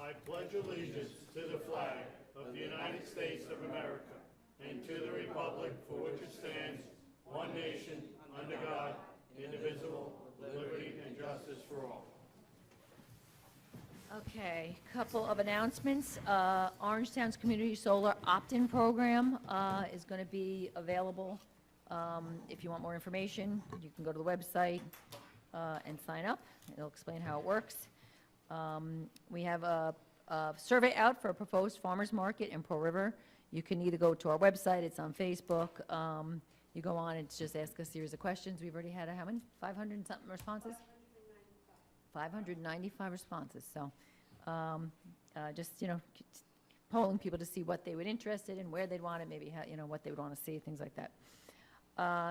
I pledge allegiance to the flag of the United States of America and to the republic for which it stands, one nation, under God, indivisible, with liberty and justice for all. Okay, couple of announcements. Orangetown's Community Solar Opt-in Program is going to be available. If you want more information, you can go to the website and sign up. It'll explain how it works. We have a survey out for a proposed farmers market in Pearl River. You can either go to our website, it's on Facebook. You go on, it's just ask a series of questions. We've already had how many? 500 and something responses? 595 responses. So just, polling people to see what they would be interested in, where they'd want it, maybe, what they would want to see, things like that.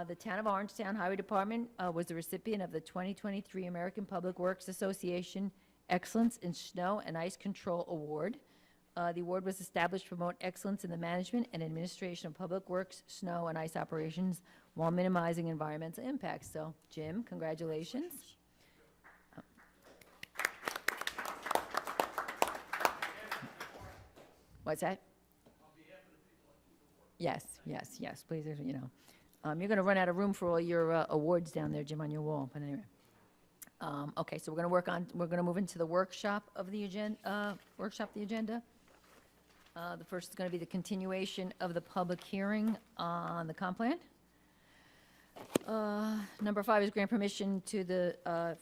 The Town of Orangetown Highway Department was the recipient of the 2023 American Public Works Association Excellence in Snow and Ice Control Award. The award was established to promote excellence in the management and administration of public works, snow, and ice operations while minimizing environmental impacts. So, Jim, congratulations. What's that? Yes, please, you're going to run out of room for all your awards down there, Jim, on your wall, but anyway. Okay, so we're going to move into the workshop of the agenda. The first is going to be the continuation of the public hearing on the comp plan. Number 5 is grant permission to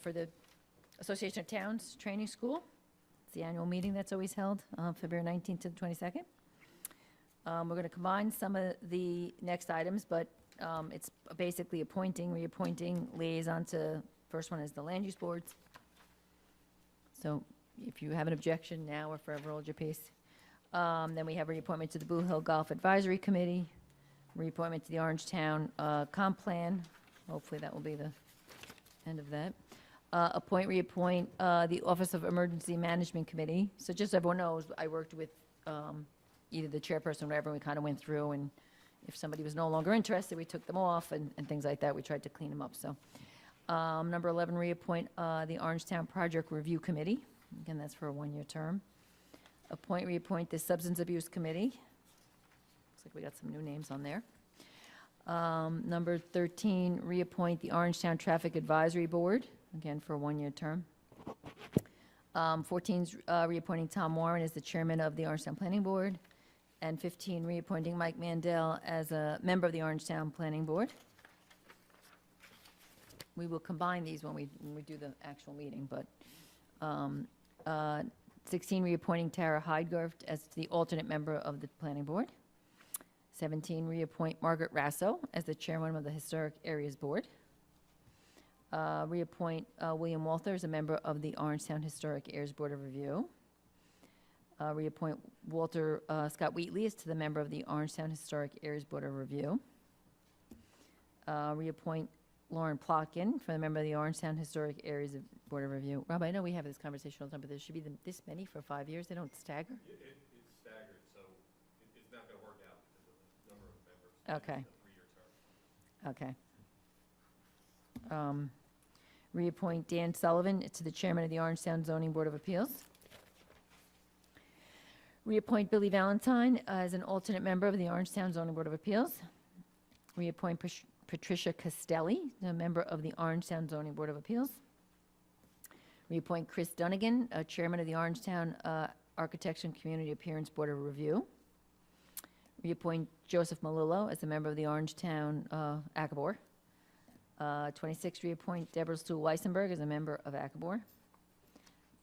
for the Association of Towns Training School. It's the annual meeting that's always held, February 19th to the 22nd. We're going to combine some of the next items, but it's basically reappointing liaison to, first one is the land use boards. So if you have an objection now or forever, hold your peace. Then we have reappointment to the Blue Hill Golf Advisory Committee, reappointment to the Orangetown Comp Plan. Hopefully that will be the end of that. Reappoint the Office of Emergency Management Committee. So just so everyone knows, I worked with either the chairperson or whatever, and we kind of went through, and if somebody was no longer interested, we took them off and things like that. We tried to clean them up. So number 11, reappoint the Orangetown Project Review Committee. Again, that's for a 1-year term. Reappoint the Substance Abuse Committee. Looks like we got some new names on there. Number 13, reappoint the Orangetown Traffic Advisory Board, again for a 1-year term. 14 is reappointing Tom Warren as the chairman of the Orangetown Planning Board. And 15, reappointing Mike Mandel as a member of the Orangetown Planning Board. We will combine these when we do the actual meeting, but 16, reappointing Tara Heidgarth as the alternate member of the Planning Board. 17, reappoint Margaret Rasso as the chairman of the Historic Areas Board. Reappoint William Walther as a member of the Orangetown Historic Areas Board of Review. Reappoint Walter Scott Wheatley as to the member of the Orangetown Historic Areas Board of Review. Reappoint Lauren Plotkin for the member of the Orangetown Historic Areas Board of Review. Rob, I know we have this conversation all the time, but there should be this many for 5 years. They don't stagger? It's staggered, so it's not going to work out because of the number of members. Okay. It's a 3-year term. Okay. Reappoint Dan Sullivan to the chairman of the Orangetown Zoning Board of Appeals. Reappoint Billy Valentine as an alternate member of the Orangetown Zoning Board of Appeals. Reappoint Patricia Castelli, a member of the Orangetown Zoning Board of Appeals. Reappoint Chris Dunnigan, chairman of the Orangetown Architecture and Community Appearance Board of Review. Reappoint Joseph Malillo as a member of the Orangetown ACABOR. 26, reappoint Deborah Sue Weissenberg as a member of ACABOR.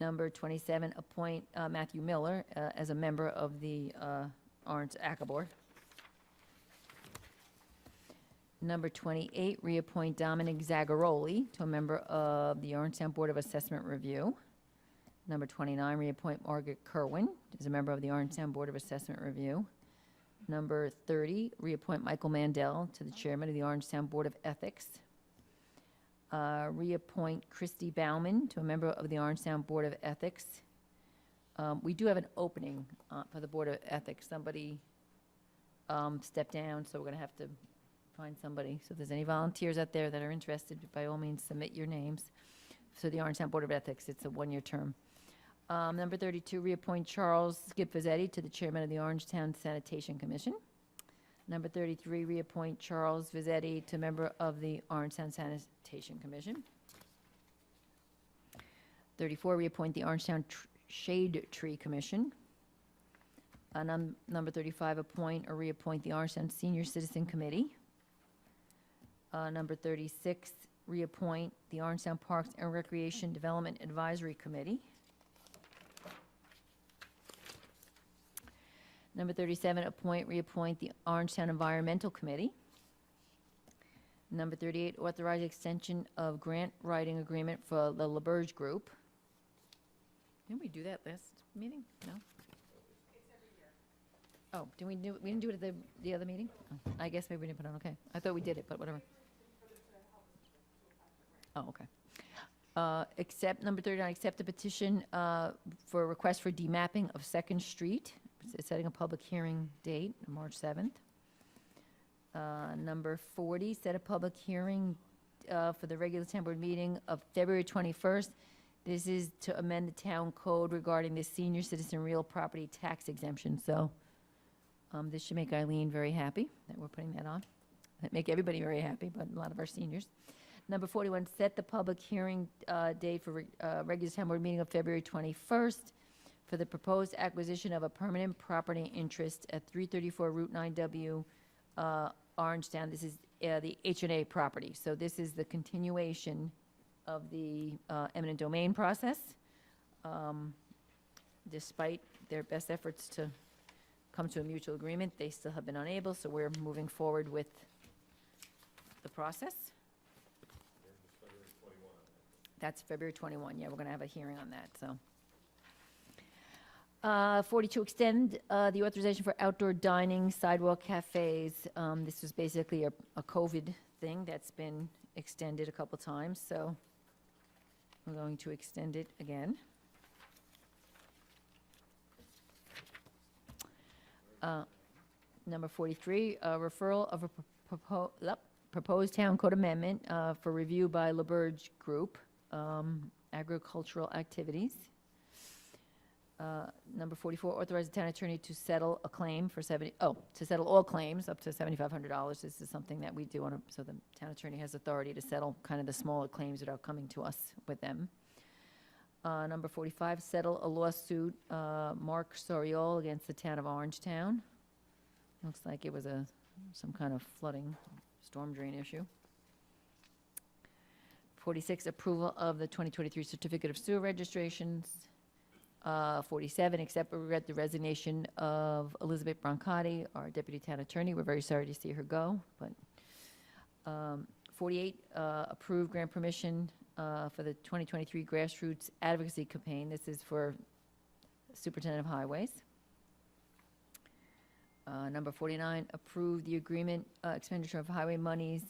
Number 27, appoint Matthew Miller as a member of the Orange ACABOR. Number 28, reappoint Dominic Zagaroli to a member of the Orangetown Board of Assessment Review. Number 29, reappoint Margaret Kerwin as a member of the Orangetown Board of Assessment Review. Number 30, reappoint Michael Mandel to the chairman of the Orangetown Board of Ethics. Reappoint Christy Bauman to a member of the Orangetown Board of Ethics. We do have an opening for the Board of Ethics. Somebody stepped down, so we're going to have to find somebody. So if there's any volunteers out there that are interested, by all means, submit your names. So the Orangetown Board of Ethics, it's a 1-year term. Number 32, reappoint Charles Skip Pizzetti to the chairman of the Orangetown Sanitation Commission. Number 33, reappoint Charles Vizzetti to member of the Orangetown Sanitation Commission. 34, reappoint the Orangetown Shade Tree Commission. Number 35, appoint or reappoint the Orangetown Senior Citizen Committee. Number 36, reappoint the Orangetown Parks and Recreation Development Advisory Committee. Number 37, reappoint the Orangetown Environmental Committee. Number 38, authorize extension of grant writing agreement for the LaBerge Group. Didn't we do that last meeting? No? Oh, we didn't do it at the other meeting? Oh, I guess maybe we didn't put it on, okay. I thought we did it, but whatever. Oh, okay. Number 39, accept the petition for a request for demapping of Second Street. It's setting a public hearing date, March 7th. Number 40, set a public hearing for the regular town board meeting of February 21st. This is to amend the town code regarding the senior citizen real property tax exemption. So this should make Eileen very happy that we're putting that on. It'd make everybody very happy, but a lot of our seniors. Number 41, set the public hearing date for regular town board meeting of February 21st for the proposed acquisition of a permanent property interest at 334 Route 9W, Orangetown. This is the H&A property. So this is the continuation of the eminent domain process. Despite their best efforts to come to a mutual agreement, they still have been unable, so we're moving forward with the process. February 21 on that. That's February 21, yeah, we're going to have a hearing on that, so. 42, extend the authorization for outdoor dining, sidewalk cafes. This was basically a COVID thing that's been extended a couple times, so we're going to extend it again. Number 43, referral of a proposed town code amendment for review by LaBerge Group, agricultural activities. Number 44, authorize the town attorney to settle a claim for to settle all claims up to $7,500. This is something that we do so the town attorney has authority to settle kind of the smaller claims that are coming to us with them. Number 45, settle a lawsuit, Mark Soriol against the town of Orangetown. Looks like it was some kind of flooding, storm drain issue. 46, approval of the 2023 certificate of sewer registrations. 47, accept or regret the resignation of Elizabeth Brancati, our deputy town attorney. We're very sorry to see her go, but 48, approve grant permission for the 2023 grassroots advocacy campaign. This is for superintendent of highways. Number 49, approve the agreement expenditure of highway monies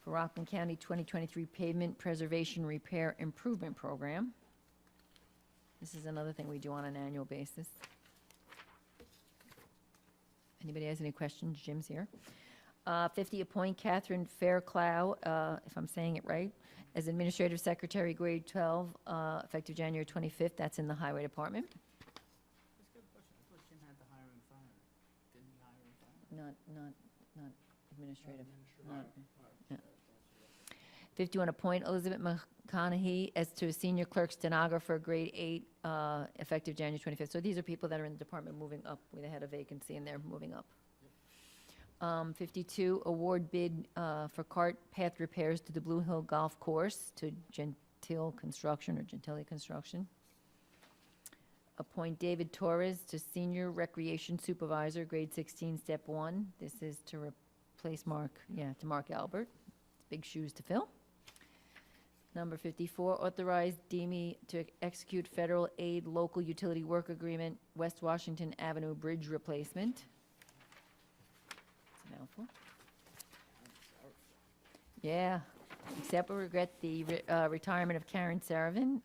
for Rockland County 2023 pavement preservation repair improvement program. This is another thing we do on an annual basis. Anybody has any questions? Jim's here. 50, appoint Catherine Fairclough, if I'm saying it right, as Administrative Secretary, grade 12, effective January 25th. That's in the Highway Department. That's a good question. I thought Jim had the hire and fire. Didn't he hire and fire? Not administrative. All Not- right. yeah. 51, appoint Elizabeth McConaughey as to a senior clerk stenographer, grade 8, effective January 25th. So these are people that are in the department moving up. We had a vacancy and they're moving up. 52, award bid for cart path repairs to the Blue Hill Golf Course to Gentile Construction. Appoint David Torres to senior recreation supervisor, grade 16, step 1. This is to replace Mark Albert. Big shoes to fill. Number 54, authorize DEME to execute federal aid local utility work agreement, West Washington Avenue Bridge replacement. It's a mouthful. Yeah, accept or regret the retirement of Karen Saravin,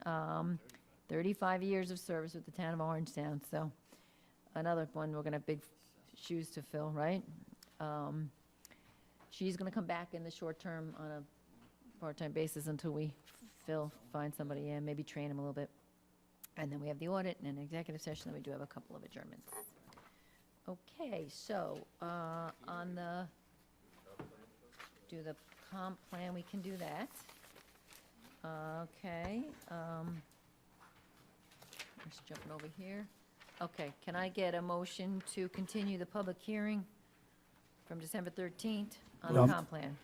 35 years of service with the town of Orangetown. So another one, we're going to have big shoes to fill, right? She's going to come back in the short term on a part-time basis until we find somebody and maybe train him a little bit. And then we have the audit and an executive session, then we do have a couple of adjournments. Okay, so, on the, do the comp plan, we can do that. Okay, just jumping over here. Okay, can I get a motion to continue the public hearing from December 13th on the comp plan?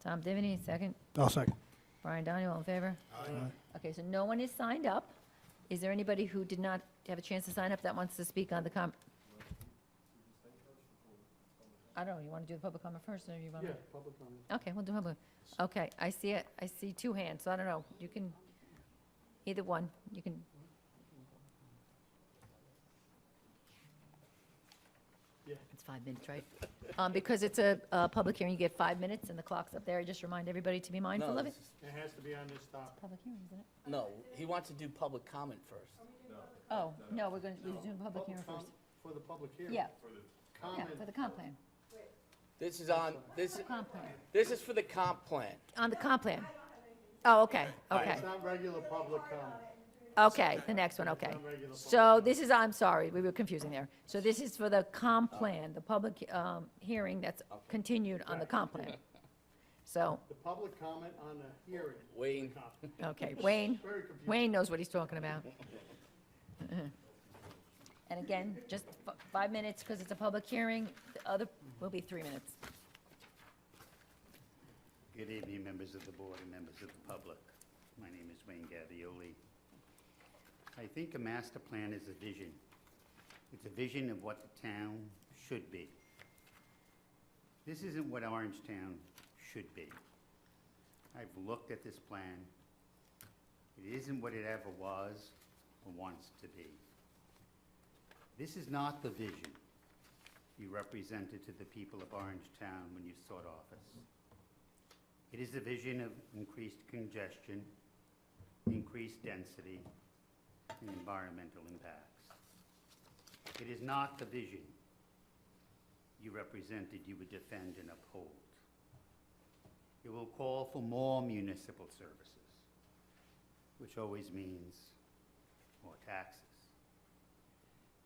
Tom Divany, second. I'll second. Brian Donahue, all in favor? Okay, so no one is signed up. Is there anybody who did not have a chance to sign up that wants to speak on the I don't know, you want to do the public comment first, or you want to? Yeah, public comment. Okay, we'll do public. Okay, I see it, I see two hands, so I don't know, you can, either one, you can, Yeah. it's 5 minutes, right? Because it's a public hearing, you get 5 minutes, and the clock's up there, I just remind everybody to be mindful No, of it. It has to be on this topic. Public hearing, isn't it? No, he wants to do public comment first. Oh, no, we're going to do the public hearing first. For the public hearing. Yeah, yeah, Comment. for the comp plan, This is on, comp plan, this is for the comp plan. on the comp plan. Oh, okay, okay. It's not regular public comment. Okay, the next one, okay. So this is, I'm sorry, we were confusing there. So this is for the comp plan, the public hearing that's continued on the comp plan. So, The public comment on the hearing. Wayne. okay, Wayne, Very confusing. Wayne knows what he's talking about. And again, just 5 minutes because it's a public hearing, the other will be 3 minutes. Good evening, members of the board and members of the public. My name is Wayne Gavioli. I think a master plan is a vision. It's a vision of what the town should be. This isn't what Orangetown should be. I've looked at this plan. It isn't what it ever was or wants to be. This is not the vision you represented to the people of Orangetown when you sought office. It is a vision of increased congestion, increased density, and environmental impacts. It is not the vision you represented you would defend and uphold. It will call for more municipal services, which always means more taxes.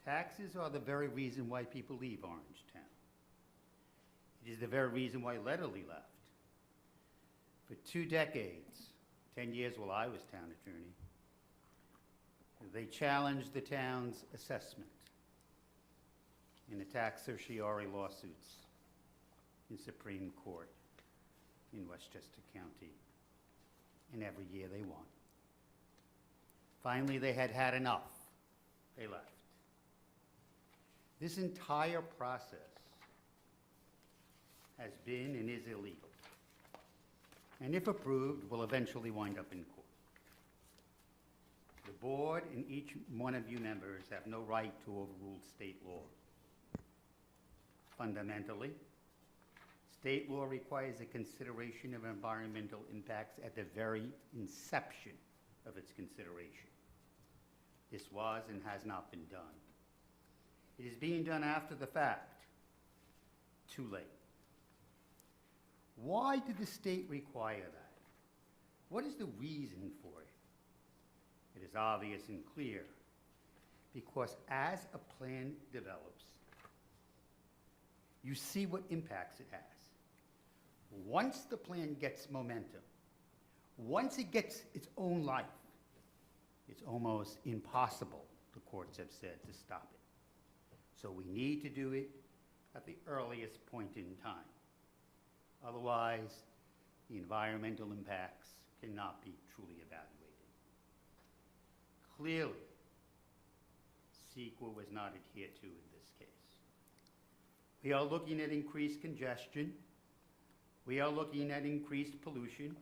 Taxes are the very reason why people leave Orangetown. It is the very reason why Letterly left. For 2 decades, 10 years while I was town attorney, they challenged the town's assessment in the tax certiorari lawsuits in Supreme Court in Westchester County, and every year they won. Finally, they had had enough. They left. This entire process has been and is illegal, and if approved, will eventually wind up in court. The board and each one of you members have no right to overrule state law. Fundamentally, state law requires a consideration of environmental impacts at the very inception of its consideration. This was and has not been done. It is being done after the fact, too late. Why did the state require that? What is the reason for it? It is obvious and clear, because as a plan develops, you see what impacts it has. Once the plan gets momentum, once it gets its own life, it's almost impossible, the courts have said, to stop it. So we need to do it at the earliest point in time. Otherwise, the environmental impacts cannot be truly evaluated. Clearly, CEQA was not adhered to in this case. We are looking at increased congestion. We are looking at increased pollution.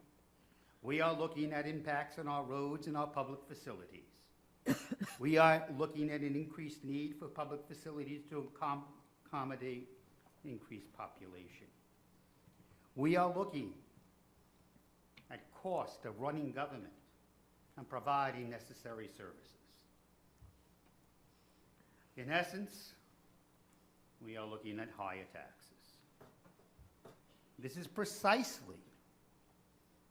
We are looking at impacts on our roads and our public facilities. We are looking at an increased need for public facilities to accommodate increased population. We are looking at cost of running government and providing necessary services. In essence, we are looking at higher taxes. This is precisely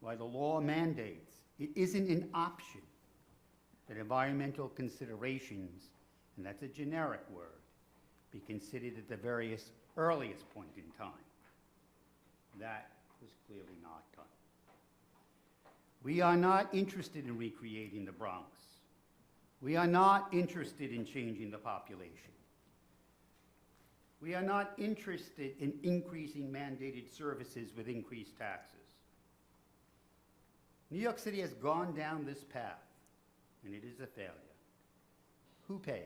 why the law mandates it isn't an option, that environmental considerations, and that's a generic word, be considered at the earliest point in time. That was clearly not done. We are not interested in recreating the Bronx. We are not interested in changing the population. We are not interested in increasing mandated services with increased taxes. New York City has gone down this path, and it is a failure. Who pays?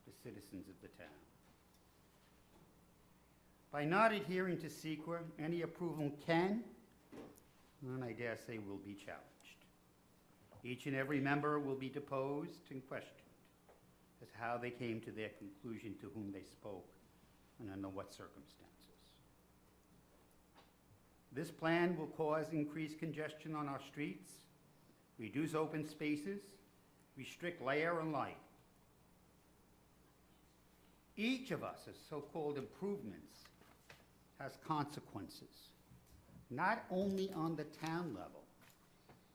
The citizens of the town. By not adhering to SEQA, any approval can, and I dare say will be challenged. Each and every member will be deposed and questioned as to how they came to their conclusion, to whom they spoke, and under what circumstances. This plan will cause increased congestion on our streets, reduce open spaces, restrict glare and light. Each of us, as so-called improvements, has consequences, not only on the town level,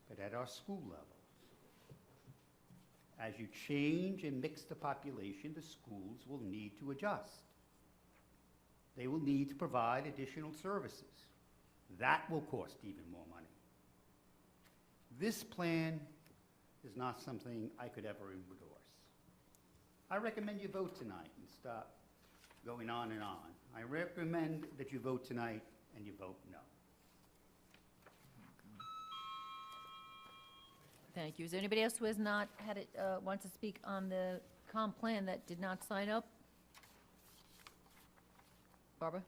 but at our school levels. As you change and mix the population, the schools will need to adjust. They will need to provide additional services. That will cost even more money. This plan is not something I could ever endorse. I recommend you vote tonight and stop going on and on. I recommend that you vote tonight and you vote no. Thank you. Is there anybody else who has not had it, wants to speak on the comp plan that did not sign up? Barbara?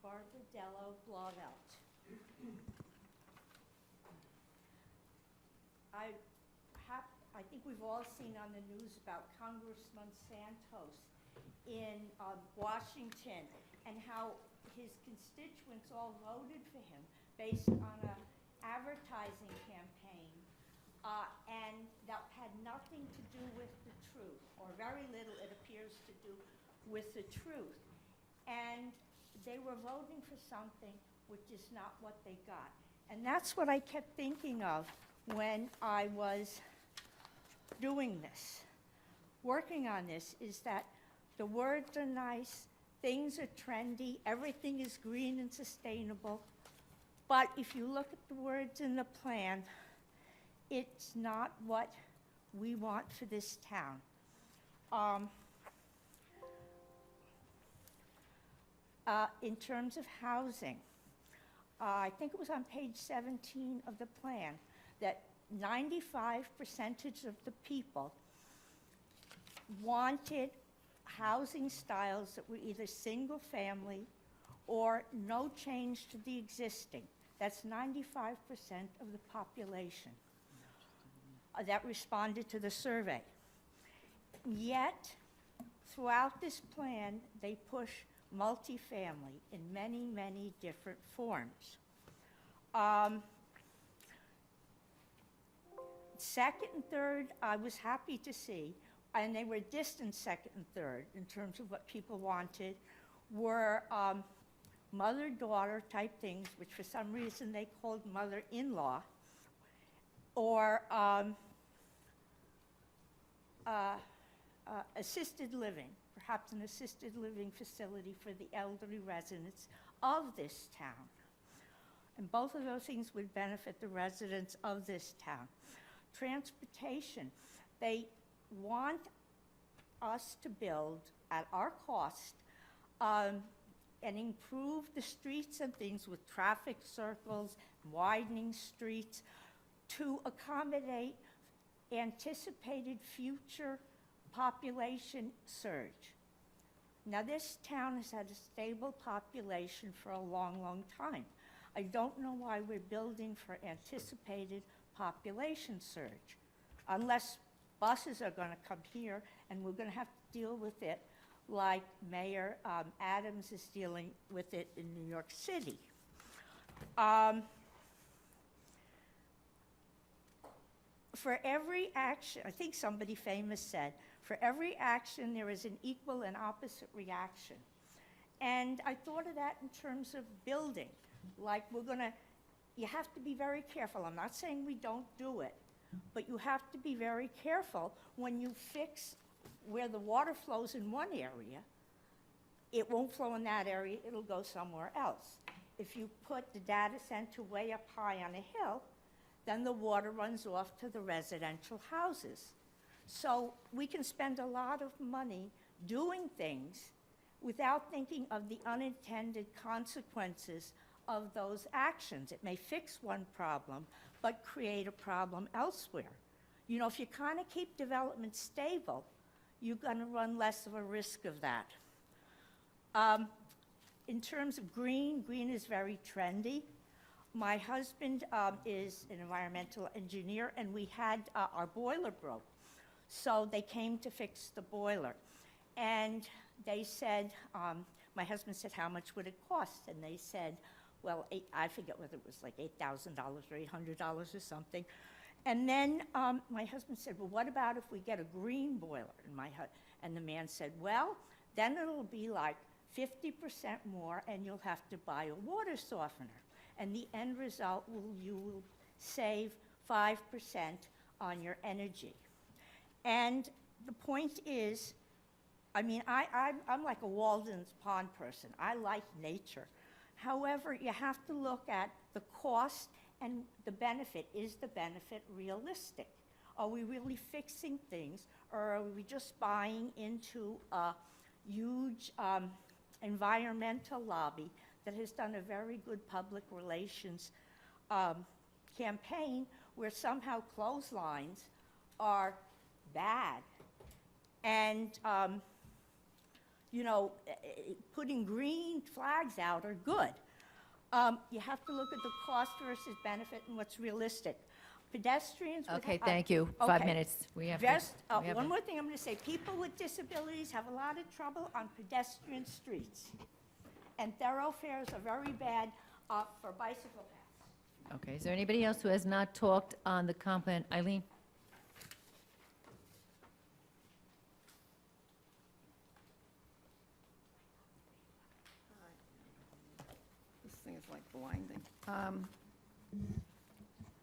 Barbara Dello, Blauvelt. I think we've all seen on the news about Congressman Santos in Washington and how his constituents all voted for him based on an advertising campaign, and that had nothing to do with the truth, or very little, it appears, to do with the truth. And they were voting for something which is not what they got. And that's what I kept thinking of when I was doing this, working on this, is that the words are nice, things are trendy, everything is green and sustainable, but if you look at the words in the plan, it's not what we want for this town. In terms of housing, I think it was on page 17 of the plan that 95% of the people wanted housing styles that were either single family or no change to the existing. That's 95% of the population that responded to the survey. Yet, throughout this plan, they push multifamily in many, many different forms. Second and third, I was happy to see, and they were distant second and third in terms of what people wanted, were mother-daughter type things, which for some reason they called mother-in-law, or assisted living, perhaps an assisted living facility for the elderly residents of this town. And both of those things would benefit the residents of this town. Transportation, they want us to build at our cost and improve the streets and things with traffic circles, widening streets to accommodate anticipated future population surge. Now, this town has had a stable population for a long, long time. I don't know why we're building for anticipated population surge, unless buses are going to come here and we're going to have to deal with it like Mayor Adams is dealing with it in New York City. For every action, I think somebody famous said, for every action, there is an equal and opposite reaction. And I thought of that in terms of building. Like, you have to be very careful. I'm not saying we don't do it, but you have to be very careful when you fix where the water flows in one area. It won't flow in that area, it'll go somewhere else. If you put the data center way up high on a hill, then the water runs off to the residential houses. So we can spend a lot of money doing things without thinking of the unintended consequences of those actions. It may fix one problem, but create a problem elsewhere. You know, if you kind of keep development stable, you're going to run less of a risk of that. In terms of green, green is very trendy. My husband is an environmental engineer, and we had our boiler broke. So they came to fix the boiler. And they said, my husband said, how much would it cost? And they said, well, I forget whether it was like $8,000 or $800 or something. And then my husband said, well, what about if we get a green boiler? And the man said, well, then it'll be like 50% more, and you'll have to buy a water softener. And the end result you will save 5% on your energy. And the point is, I mean, I'm like a Walden's Pond person. I like nature. However, you have to look at the cost and the benefit. Is the benefit realistic? Are we really fixing things, or are we just buying into a huge environmental lobby that has done a very good public relations campaign where somehow clotheslines are bad? And you know, putting green flags out are good. You have to look at the cost versus benefit and what's realistic. Pedestrians. Okay, thank you. 5 okay. minutes. We have to. Just we have one a- more thing I'm going to say. People with disabilities have a lot of trouble on pedestrian streets. And thoroughfares are very bad for bicycle paths. Okay, is there anybody else who has not talked on the comp plan? Eileen? This thing is like blinding.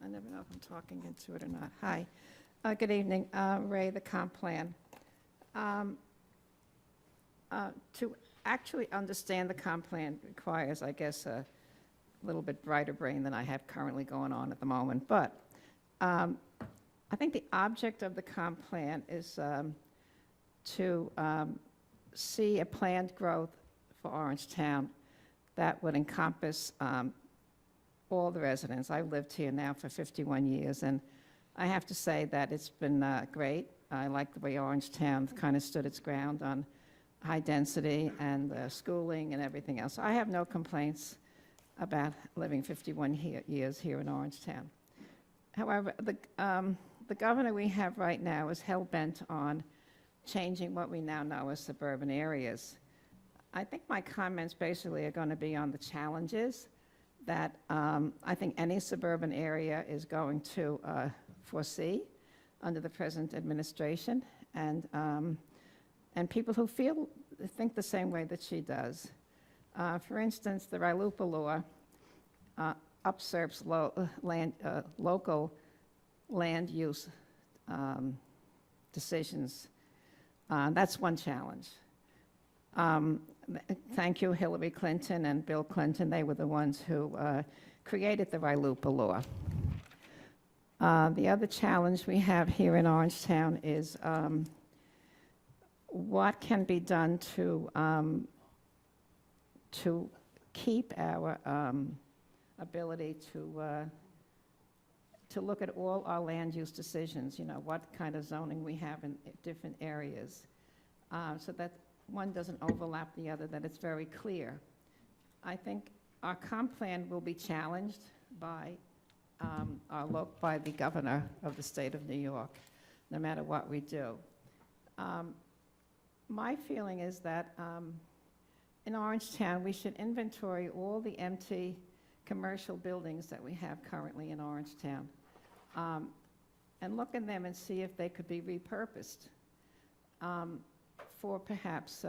I never know if I'm talking into it or not. Hi. Good evening. Ray, the comp plan. To actually understand the comp plan requires, I guess, a little bit brighter brain than I have currently going on at the moment. But I think the object of the comp plan is to see a planned growth for Orangetown that would encompass all the residents. I've lived here now for 51 years, and I have to say that it's been great. I like the way Orangetown kind of stood its ground on high density and schooling and everything else. I have no complaints about living 51 years here in Orangetown. However, the governor we have right now is hell-bent on changing what we now know as suburban areas. I think my comments basically are going to be on the challenges that I think any suburban area is going to foresee under the present administration, and people who think the same way that she does. For instance, the RILUPA law usurps local land use decisions. That's one challenge. Thank you, Hillary Clinton and Bill Clinton. They were the ones who created the RILUPA law. The other challenge we have here in Orangetown is what can be done to keep our ability to look at all our land use decisions, you know, what kind of zoning we have in different areas, so that one doesn't overlap the other, that it's very clear. I think our comp plan will be challenged by by the governor of the state of New York, no matter what we do. My feeling is that in Orangetown, we should inventory all the empty commercial buildings that we have currently in Orangetown. and look in them and see if they could be repurposed for perhaps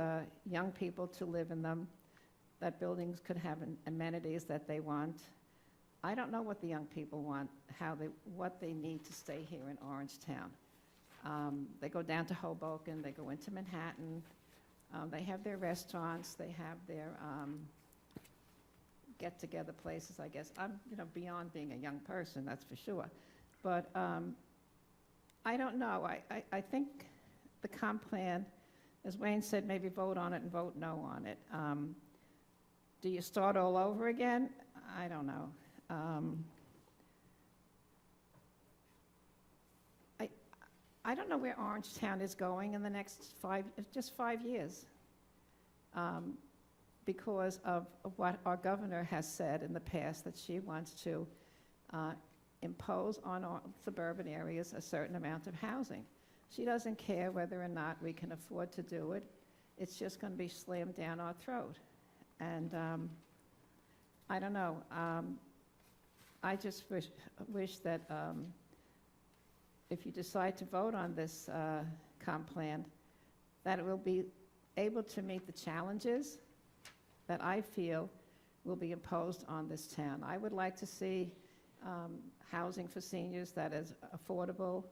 young people to live in them, that buildings could have amenities that they want. I don't know what the young people want, what they need to stay here in Orangetown. They go down to Hoboken, they go into Manhattan, they have their restaurants, they have their get-together places, I guess. I'm, beyond being a young person, that's for sure. But I don't know. I think the comp plan, as Wayne said, maybe vote on it and vote no on it. Do you start all over again? I don't know. I don't know where Orangetown is going in the next 5 years, because of what our governor has said in the past, that she wants to impose on our suburban areas a certain amount of housing. She doesn't care whether or not we can afford to do it. It's just going to be slammed down our throat. And I don't know. I just wish that if you decide to vote on this comp plan, that it will be able to meet the challenges that I feel will be imposed on this town. I would like to see housing for seniors that is affordable.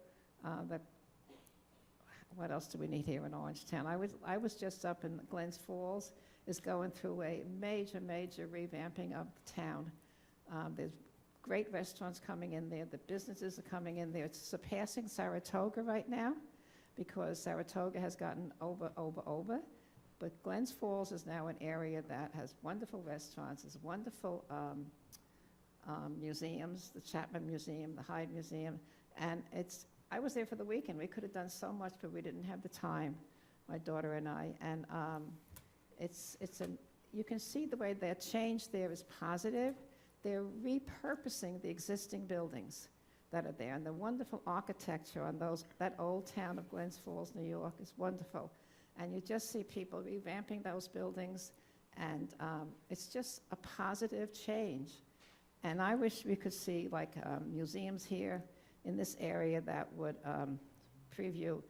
What else do we need here in Orangetown? I was just up in Glens Falls, is going through a major revamping of the town. There's great restaurants coming in there. The businesses are coming in there. It's surpassing Saratoga right now, because Saratoga has gotten over. But Glens Falls is now an area that has wonderful restaurants, has wonderful museums, the Chapman Museum, the Hyde Museum, and I was there for the weekend. We could have done so much, but we didn't have the time, my daughter and I, and you can see the way their change there is positive. They're repurposing the existing buildings that are there, and the wonderful architecture on that old town of Glens Falls, New York, is wonderful. And you just see people revamping those buildings, and it's just a positive change. And I wish we could see museums here in this area that would preview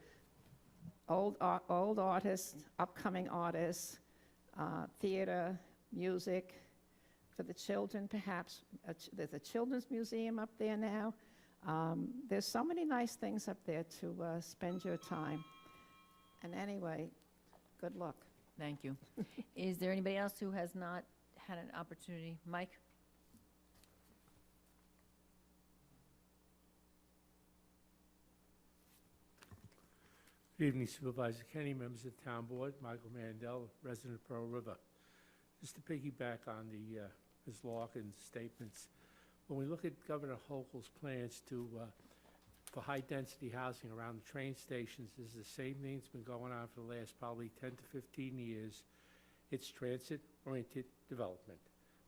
old artists, upcoming artists, theater, music. For the children, perhaps. There's a children's museum up there now. There's so many nice things up there to spend your time. And anyway, good luck. Thank you. Is there anybody else who has not had an opportunity? Mike? Good evening, Supervisor Kenny, members of the Town Board, Michael Mandel, resident of Pearl River. Just to piggyback on Ms. Larkin's statements, when we look at Governor Hochul's plans for high-density housing around the train stations, this is the same thing that's been going on for the last probably 10 to 15 years. It's transit-oriented development.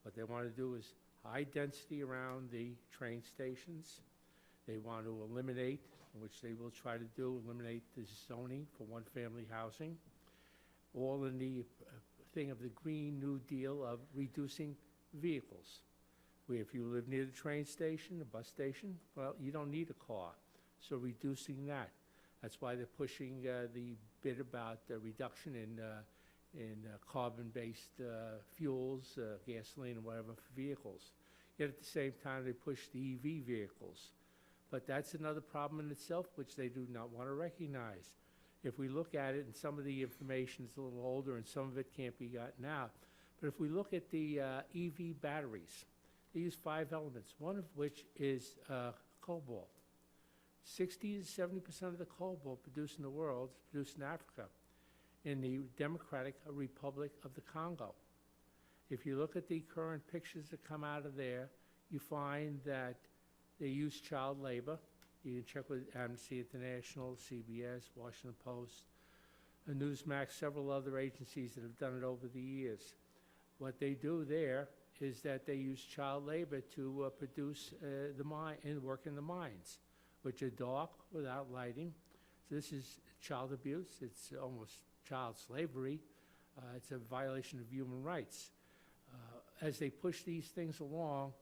What they want to do is high density around the train stations. They want to eliminate, which they will try to do, eliminate the zoning for one-family housing, all in the thing of the Green New Deal of reducing vehicles. Where if you live near the train station, the bus station, well, you don't need a car. So reducing that. That's why they're pushing the bit about the reduction in carbon-based fuels, gasoline and whatever for vehicles. Yet at the same time, they push the EV vehicles. But that's another problem in itself, which they do not want to recognize. If we look at it, and some of the information is a little older and some of it can't be gotten out, but if we look at the EV batteries, they use 5 elements, one of which is cobalt. 60 to 70% of the cobalt produced in the world is produced in Africa, in the Democratic Republic of the Congo. If you look at the current pictures that come out of there, you find that they use child labor. You can check with Amnesty International, CBS, Washington Post, Newsmax, several other agencies that have done it over the years. What they do there is that they use child labor to produce the mine and work in the mines, which are dark without lighting. So this is child abuse. It's almost child slavery. It's a violation of human rights. As they push these things along,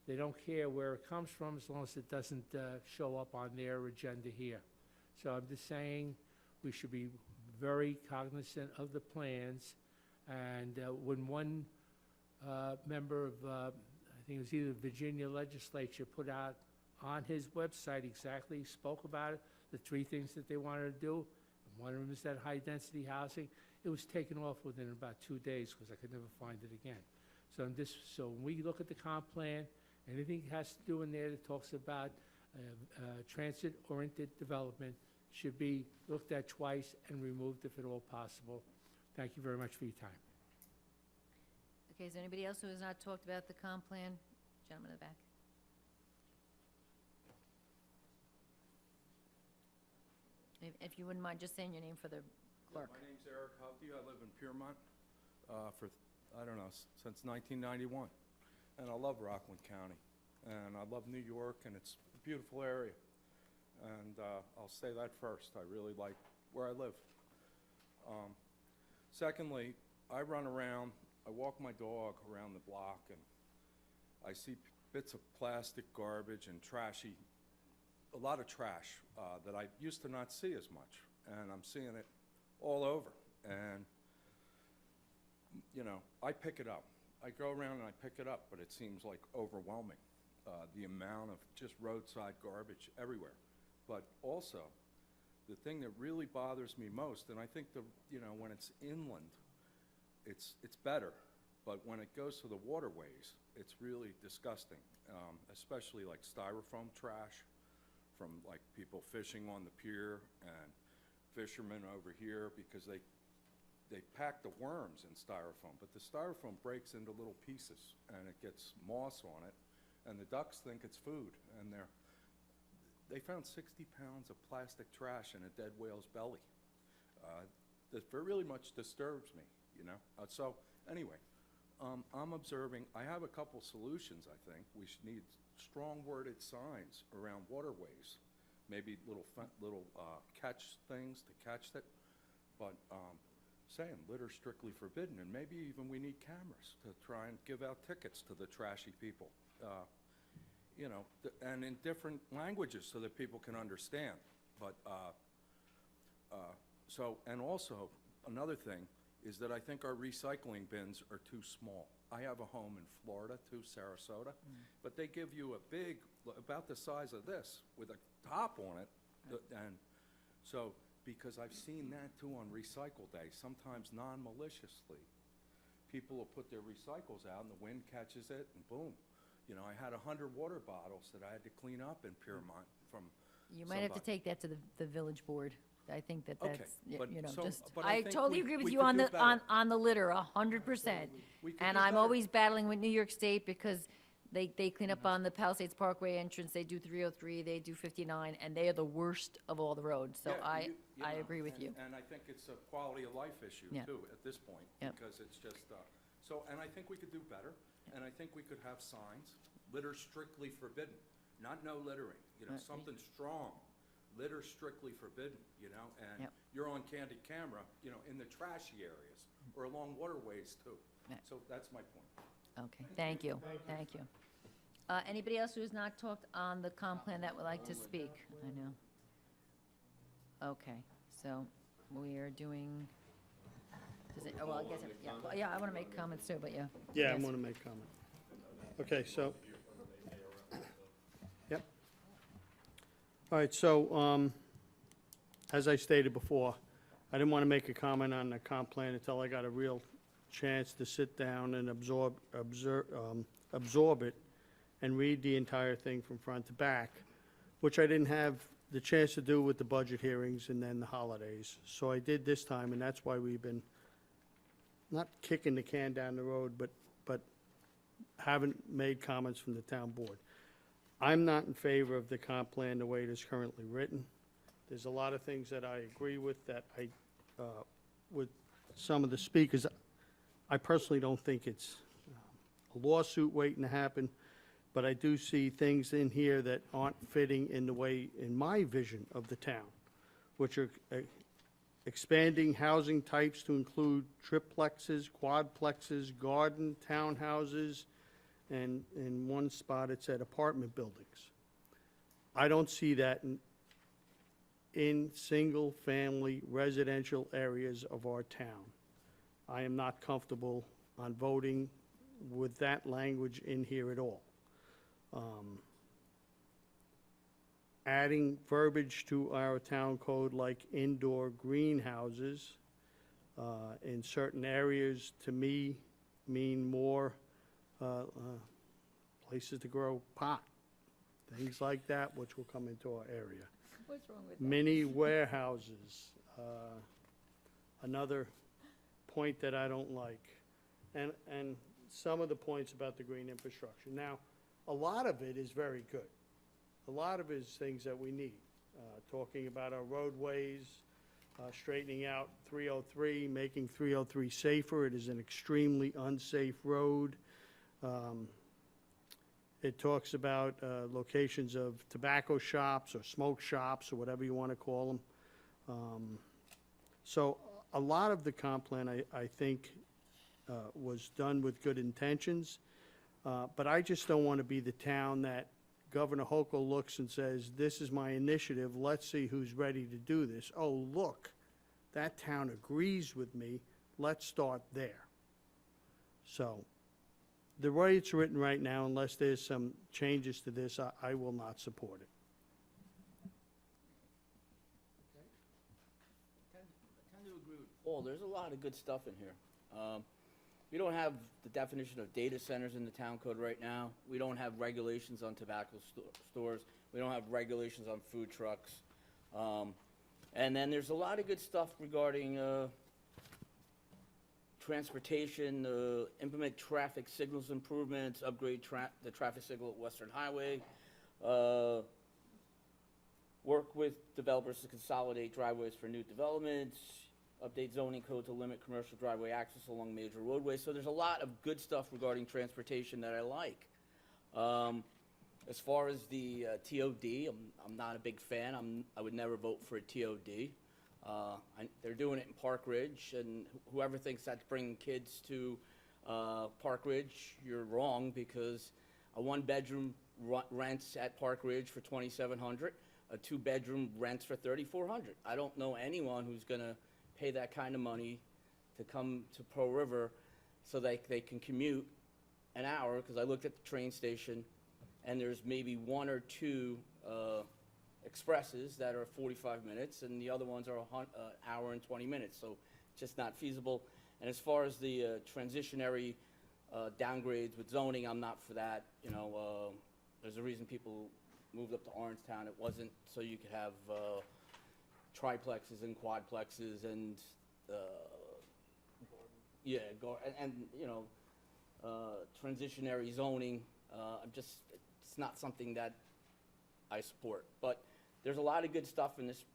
They don't care where it comes from as long as it doesn't show up on their agenda here. So I'm just saying, we should be very cognizant of the plans. And when one member of, I think it was either Virginia legislature, put out on his website exactly, spoke about it, the 3 things that they wanted to do, and one of them is that high-density housing. It was taken off within about 2 days because I could never find it again. So when we look at the comp plan, anything has to do in there that talks about transit-oriented development should be looked at twice and removed if at all possible. Thank you very much for your time. Okay, is there anybody else who has not talked about the comp plan? Gentleman in the back. If you wouldn't mind just saying your name for the clerk. My name's Eric Hovde. I live in Piermont for, I don't know, since 1991. And I love Rockland County. And I love New York, and it's a beautiful area. And I'll say that first. I really like where I live. Secondly, I run around, I walk my dog around the block, and I see bits of plastic, garbage, and a lot of trash that I used to not see as much. And I'm seeing it all over. And, you know, I pick it up. I go around and I pick it up, but it seems like overwhelming, the amount of just roadside garbage everywhere. But also, the thing that really bothers me most, and I think when it's inland, it's better, but when it goes to the waterways, it's really disgusting, especially like styrofoam trash from like people fishing on the pier and fishermen over here, because they pack the worms in styrofoam, but the styrofoam breaks into little pieces and it gets moss on it, and the ducks think it's food, and they found 60 pounds of plastic trash in a dead whale's belly. That really much disturbs me, you know? So anyway, I'm observing, I have a couple solutions, I think. We should need strong worded signs around waterways, maybe little catch things to catch that, but saying litter strictly forbidden, and maybe even we need cameras to try and give out tickets to the trashy people. You know, and in different languages so that people can understand. But, and also, another thing is that I think our recycling bins are too small. I have a home in Florida too, Sarasota, but they give you a big, about the size of this, with a top on it. And so, because I've seen that too on recycle day, sometimes non-maliciously, people will put their recycles out and the wind catches it and boom. You know, I had 100 water bottles that I had to clean up in Piermont from You might have to take that to the village board. I think that Okay, that's, but you know, so- just, but I I think totally we- agree with we you could on do the, better. on the litter, 100%. We could And do I'm better. always battling with New York State because they clean up on the Palisades Parkway entrance, they do 303, they do 59, and they are the worst of all the roads. So Yeah, I you know, agree with and- you. And I think it's a quality of life issue Yeah. too, at this point. Yep. Because it's just, and I think we could do better. And I think we could have signs, litter strictly forbidden, not no littering, you know, Right. something strong. Litter strictly forbidden, you know, and Yep. you're on candid camera, you know, in the trashy areas or along waterways too. Yeah. So that's my point. Okay, thank you, thank you. Anybody else who has not talked on the comp plan that would like to speak? I know. Okay, so we are doing, well, I guess, yeah, I want to make comments too, but yeah. Yeah, I Yes. want to make comment. Okay, so, yep. All right, so, as I stated before, I didn't want to make a comment on the comp plan until I got a real chance to sit down and absorb it and read the entire thing from front to back, which I didn't have the chance to do with the budget hearings and then the holidays. So I did this time, and that's why we've been not kicking the can down the road, but haven't made comments from the town board. I'm not in favor of the comp plan the way it is currently written. There's a lot of things that I agree with that with some of the speakers. I personally don't think it's a lawsuit waiting to happen, but I do see things in here that aren't fitting in the way, in my vision of the town, which are expanding housing types to include triplexes, quadplexes, garden townhouses, and in one spot it said apartment buildings. I don't see that in single-family residential areas of our town. I am not comfortable on voting with that language in here at all. Adding verbiage to our town code like indoor greenhouses in certain areas, to me, mean more places to grow pot, things like that, which will come into our area. What's wrong with that? Mini warehouses, another point that I don't like. And some of the points about the green infrastructure. Now, a lot of it is very good. A lot of it is things that we need. Talking about our roadways, straightening out 303, making 303 safer. It is an extremely unsafe road. It talks about locations of tobacco shops or smoke shops or whatever you want to call them. So a lot of the comp plan, I think, was done with good intentions, but I just don't want to be the town that Governor Hochul looks and says, this is my initiative, let's see who's ready to do this. Oh, look, that town agrees with me, let's start there. So the way it's written right now, unless there's some changes to this, I will not support it. I tend to agree with Paul. There's a lot of good stuff in here. We don't have the definition of data centers in the town code right now. We don't have regulations on tobacco stores. We don't have regulations on food trucks. And then there's a lot of good stuff regarding transportation, implement traffic signals improvements, upgrade the traffic signal at Western Highway, work with developers to consolidate driveways for new developments, update zoning code to limit commercial driveway access along major roadways. So there's a lot of good stuff regarding transportation that I like. As far as the TOD, I'm not a big fan. I would never vote for a TOD. They're doing it in Park Ridge, and whoever thinks that's bringing kids to Park Ridge, you're wrong, because a one-bedroom rents at Park Ridge for $2,700. A two-bedroom rents for $3,400. I don't know anyone who's going to pay that kind of money to come to Pearl River so they can commute an hour, because I looked at the train station, and there's maybe one or two expresses that are 45 minutes, and the other ones are an hour and 20 minutes, so it's just not feasible. And as far as the transitionary downgrades with zoning, I'm not for that. You know, there's a reason people moved up to Orangetown. It wasn't so you could have triplexes and quadplexes and you know, transitionary zoning. It's not something that I support. But there's a lot of good stuff in this,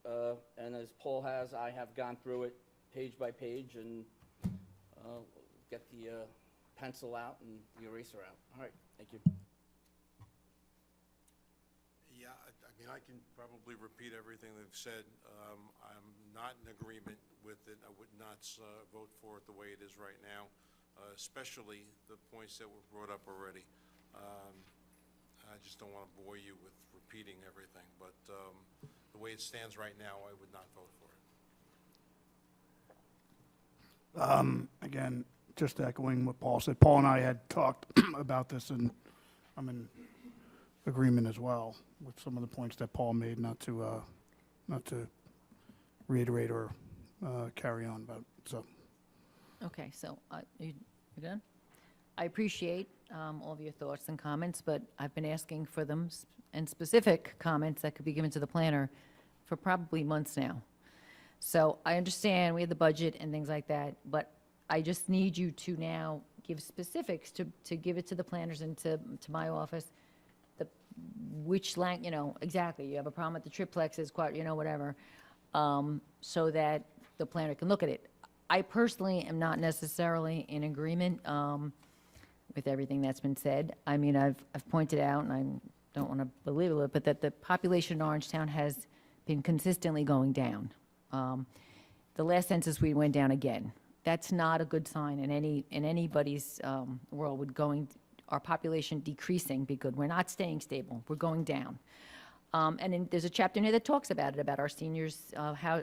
and as Paul has, I have gone through it page by page, and get the pencil out and the eraser out. All right, thank you. Yeah, I mean, I can probably repeat everything they've said. I'm not in agreement with it. I would not vote for it the way it is right now, especially the points that were brought up already. I just don't want to bore you with repeating everything, but the way it stands right now, I would not vote for it. Again, just echoing what Paul said. Paul and I had talked about this, and I'm in agreement as well with some of the points that Paul made, not to reiterate or carry on about. So. Okay, so you done? I appreciate all of your thoughts and comments, but I've been asking for them and specific comments that could be given to the planner for probably months now. So I understand we had the budget and things like that, but I just need you to now give specifics to give it to the planners and to my office, you know, exactly, you have a problem with the triplexes, you know, whatever, so that the planner can look at it. I personally am not necessarily in agreement with everything that's been said. I mean, I've pointed out, and I don't want to belittle it, but that the population in Orangetown has been consistently going down. The last census, we went down again. That's not a good sign in anybody's world with our population decreasing because we're not staying stable, we're going down. And then there's a chapter in here that talks about it, about our seniors, how,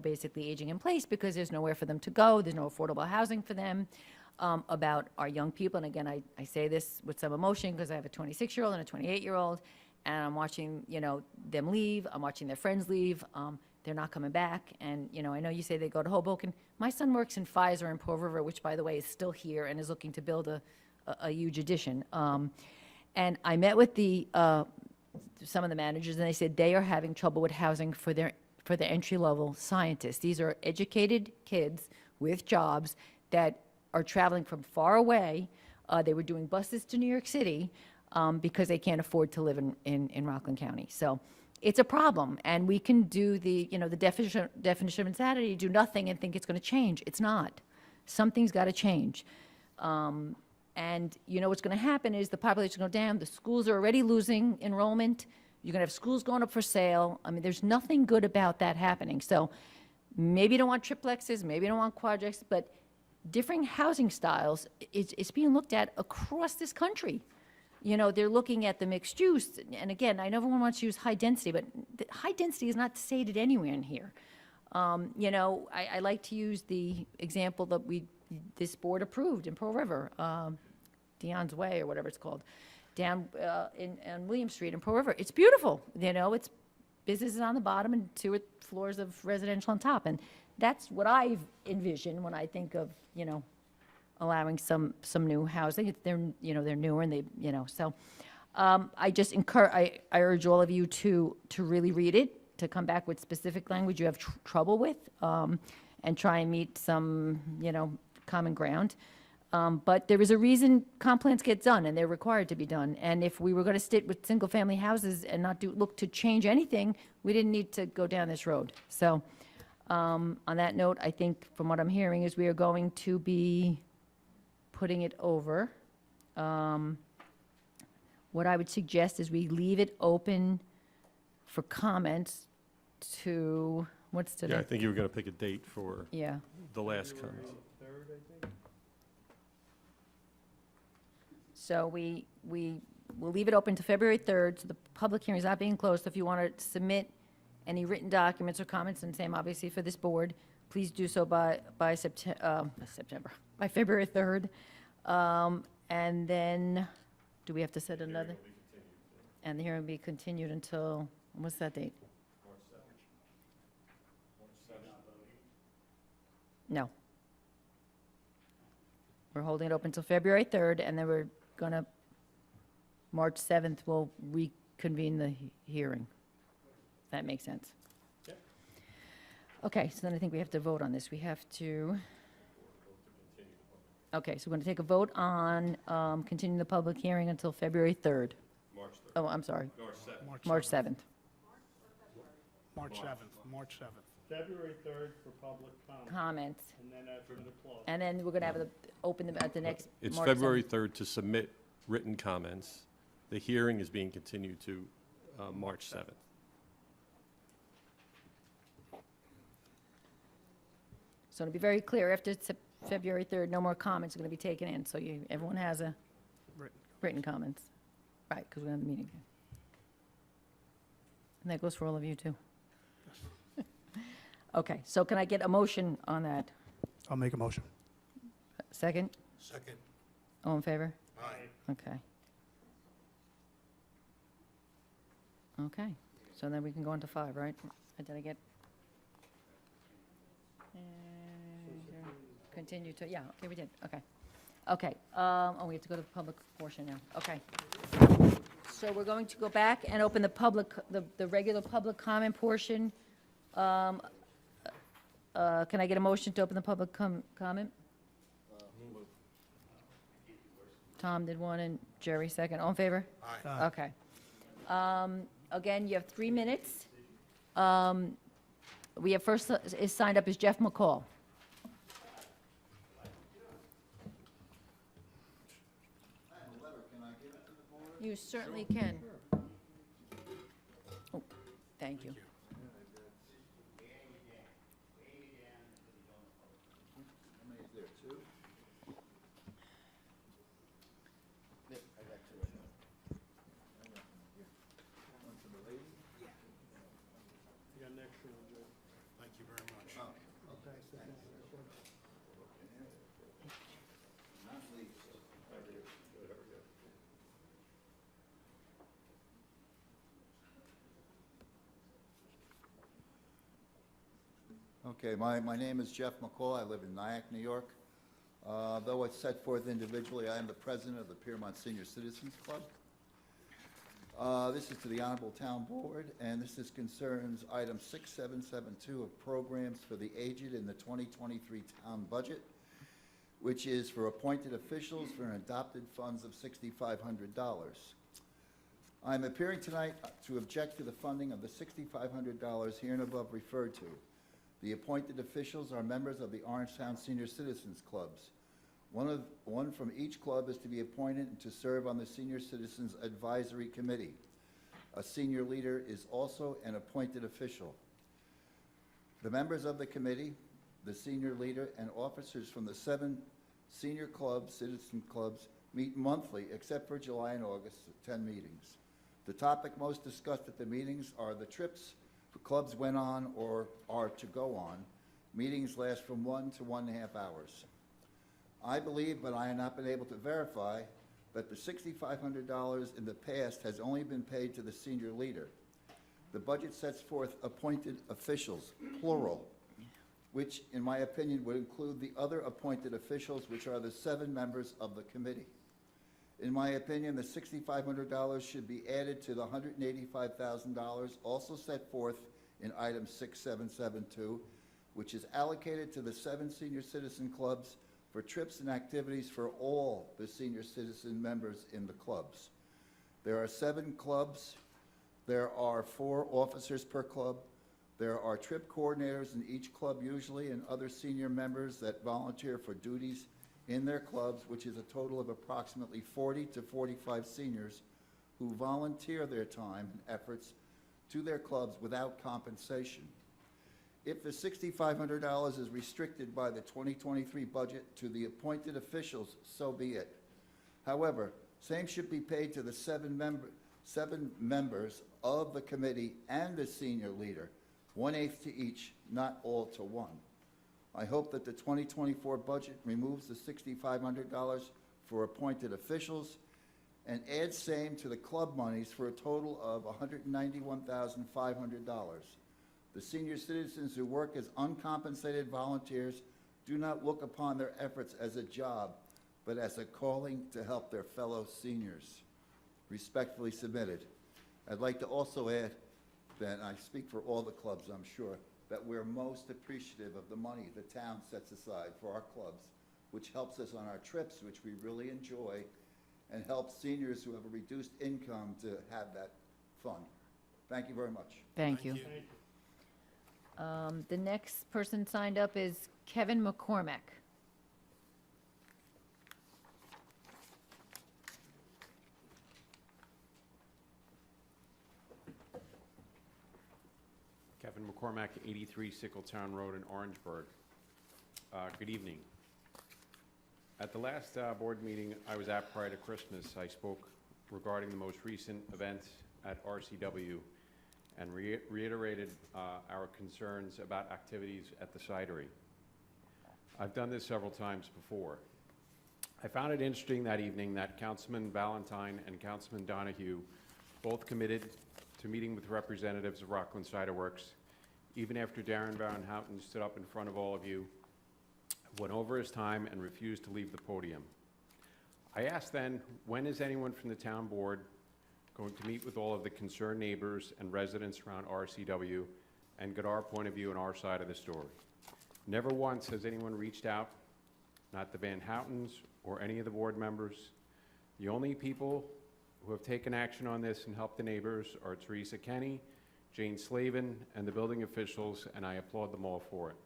basically aging in place because there's nowhere for them to go, there's no affordable housing for them, about our young people. And again, I say this with some emotion because I have a 26-year-old and a 28-year-old, and I'm watching, them leave, I'm watching their friends leave, they're not coming back. And, I know you say they go to Hoboken. My son works in Pfizer in Pearl River, which, by the way, is still here and is looking to build a huge addition. And I met with some of the managers, and they said they are having trouble with housing for their entry-level scientists. These are educated kids with jobs that are traveling from far away. They were doing buses to New York City because they can't afford to live in Rockland County. So it's a problem, and we can do the definition of insanity, do nothing and think it's going to change. It's not. Something's got to change. And what's going to happen is the population will go down. The schools are already losing enrollment. You're going to have schools going up for sale. I mean, there's nothing good about that happening. So maybe you don't want triplexes, maybe you don't want quadplexes, but different housing styles, it's being looked at across this country. They're looking at the mixed use. And again, I know everyone wants to use high density, but high density is not stated anywhere in here. I like to use the example that this board approved in Pearl River, Dion's Way or whatever it's called, down on William Street in Pearl River. It's beautiful, it's businesses on the bottom and 2 floors of residential on top. And that's what I've envisioned when I think of, allowing some new housing. They're newer and they, so I just I urge all of you to really read it, to come back with specific language you have trouble with, and try and meet some, common ground. But there is a reason comp plans get done, and they're required to be done. And if we were going to stick with single-family houses and not look to change anything, we didn't need to go down this road. So on that note, I think from what I'm hearing is we are going to be putting it over. What I would suggest is we leave it open for comments to, what's today? Yeah, I think you were going to pick a date for Yeah. the last comment. So we will leave it open to February 3rd, so the public hearing is not being closed. So if you want to submit any written documents or comments, and same obviously for this board, please do so by February 3rd. And then, do we have to set another? And the hearing will be continued until, what's that date? No. We're holding it open until February 3rd, and then we're going to, March 7th, we'll reconvene the hearing. If that makes sense. Yep. Okay, so then I think we have to vote on this. We have to, okay, so we're going to take a vote on continuing the public hearing until February 3rd. March 3rd. Oh, I'm sorry, March 7th. March 7th. March 7th, March 7th. February 3rd for public comment, Comments, and then that's when the close. and then we're going to have open them at the next It's March February 7th. 3rd to submit written comments. The hearing is being continued to March 7th. So to be very clear, after February 3rd, no more comments are going to be taken in, so everyone has a written comments. Right, because we're going to have the meeting. And that goes for all of you, too. Okay, so can I get a motion on that? I'll make a motion. Second? Second. All in favor? Aye. Okay. Okay, so then we can go on to 5, right? Did I get? Continue to, yeah, okay, we did, okay. Okay, we have to go to the public portion now, okay. So we're going to go back and open the public, the regular public comment portion. Can I get a motion to open the public comment? Tom did one and Jerry second. All in favor? Aye. Okay. Again, you have 3 minutes. We have first is signed up as Jeff McCall. You certainly can. Oh, thank you. Okay, my name is Jeff McCall. I live in Nyack, New York. Though it's set forth individually, I am the president of the Piermont Senior Citizens Club. This is to the Honorable Town Board, and this concerns item 6772 of programs for the aged in the 2023 town budget, which is for appointed officials for an adopted funds of $6,500. I'm appearing tonight to object to the funding of the $6,500 here and above referred to. The appointed officials are members of the Orangetown Senior Citizens Clubs. One from each club is to be appointed to serve on the Senior Citizens Advisory Committee. A senior leader is also an appointed official. The members of the committee, the senior leader, and officers from the 7 senior clubs, citizen clubs, meet monthly, except for July and August, 10 meetings. The topic most discussed at the meetings are the trips the clubs went on or are to go on. Meetings last from 1 to 1.5 hours. I believe, but I have not been able to verify, that the $6,500 in the past has only been paid to the senior leader. The budget sets forth appointed officials, plural, which in my opinion would include the other appointed officials, which are the 7 members of the committee. In my opinion, the $6,500 should be added to the $185,000 also set forth in item 6772, which is allocated to the 7 senior citizen clubs for trips and activities for all the senior citizen members in the clubs. There are 7 clubs. There are 4 officers per club. There are trip coordinators in each club usually, and other senior members that volunteer for duties in their clubs, which is a total of approximately 40 to 45 seniors who volunteer their time and efforts to their clubs without compensation. If the $6,500 is restricted by the 2023 budget to the appointed officials, so be it. However, same should be paid to the 7 members of the committee and the senior leader, 1/8 to each, not all to one. I hope that the 2024 budget removes the $6,500 for appointed officials and adds same to the club monies for a total of $191,500. The senior citizens who work as uncompensated volunteers do not look upon their efforts as a job, but as a calling to help their fellow seniors. Respectfully submitted. I'd like to also add that I speak for all the clubs, I'm sure, that we're most appreciative of the money the town sets aside for our clubs, which helps us on our trips, which we really enjoy, and helps seniors who have a reduced income to have that fun. Thank you very much. Thank you. The next person signed up is Kevin McCormack. Kevin McCormack, 83 Sickletown Road in Orangeburg. Good evening. At the last board meeting I was at prior to Christmas, I spoke regarding the most recent events at RCW and reiterated our concerns about activities at the cidery. I've done this several times before. I found it interesting that evening that Councilman Valentine and Councilman Donahue both committed to meeting with representatives of Rockland Cider Works, even after Darren Van Houten stood up in front of all of you, went over his time, and refused to leave the podium. I asked then, when is anyone from the town board going to meet with all of the concerned neighbors and residents around RCW and get our point of view on our side of the story? Never once has anyone reached out, not the Van Houtens or any of the board members. The only people who have taken action on this and helped the neighbors are Teresa Kenny, Jane Slavin, and the building officials, and I applaud them all for it.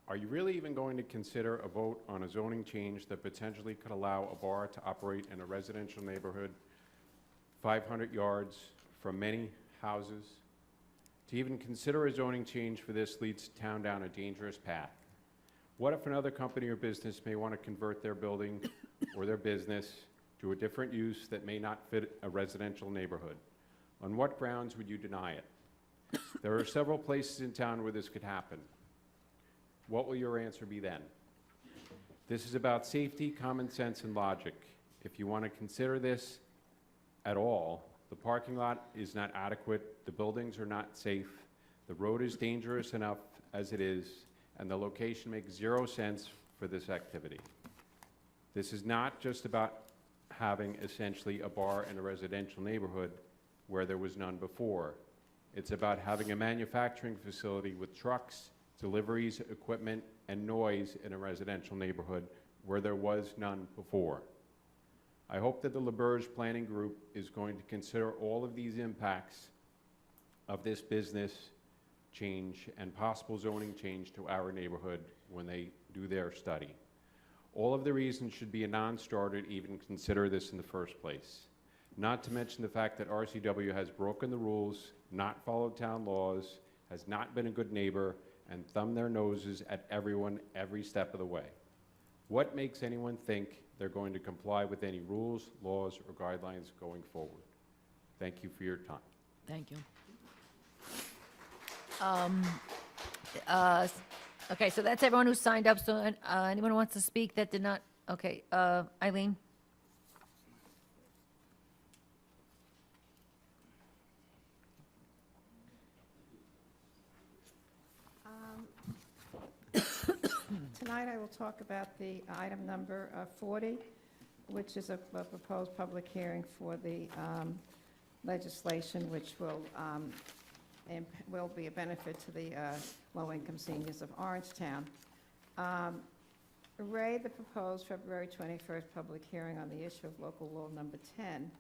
Are you really even going to consider a vote on a zoning change that potentially could allow a bar to operate in a residential neighborhood 500 yards from many houses? To even consider a zoning change for this leads town down a dangerous path. What if another company or business may want to convert their building or their business to a different use that may not fit a residential neighborhood? On what grounds would you deny it? There are several places in town where this could happen. What will your answer be then? This is about safety, common sense, and logic. If you want to consider this at all, the parking lot is not adequate, the buildings are not safe, the road is dangerous enough as it is, and the location makes zero sense for this activity. This is not just about having essentially a bar in a residential neighborhood where there was none before. It's about having a manufacturing facility with trucks, deliveries, equipment, and noise in a residential neighborhood where there was none before. I hope that the LaBerge Planning Group is going to consider all of these impacts of this business change and possible zoning change to our neighborhood when they do their study. All of the reasons should be a non-starter to even consider this in the first place. Not to mention the fact that RCW has broken the rules, not followed town laws, has not been a good neighbor, and thumbed their noses at everyone every step of the way. What makes anyone think they're going to comply with any rules, laws, or guidelines going forward? Thank you for your time. Thank you. Okay, so that's everyone who signed up, so anyone who wants to speak that did not, okay, Eileen? Tonight I will talk about the item number 40, which is a proposed public hearing for the legislation which will be a benefit to the low-income seniors of Orangetown. Array the proposed February 21st public hearing on the issue of local law number 10,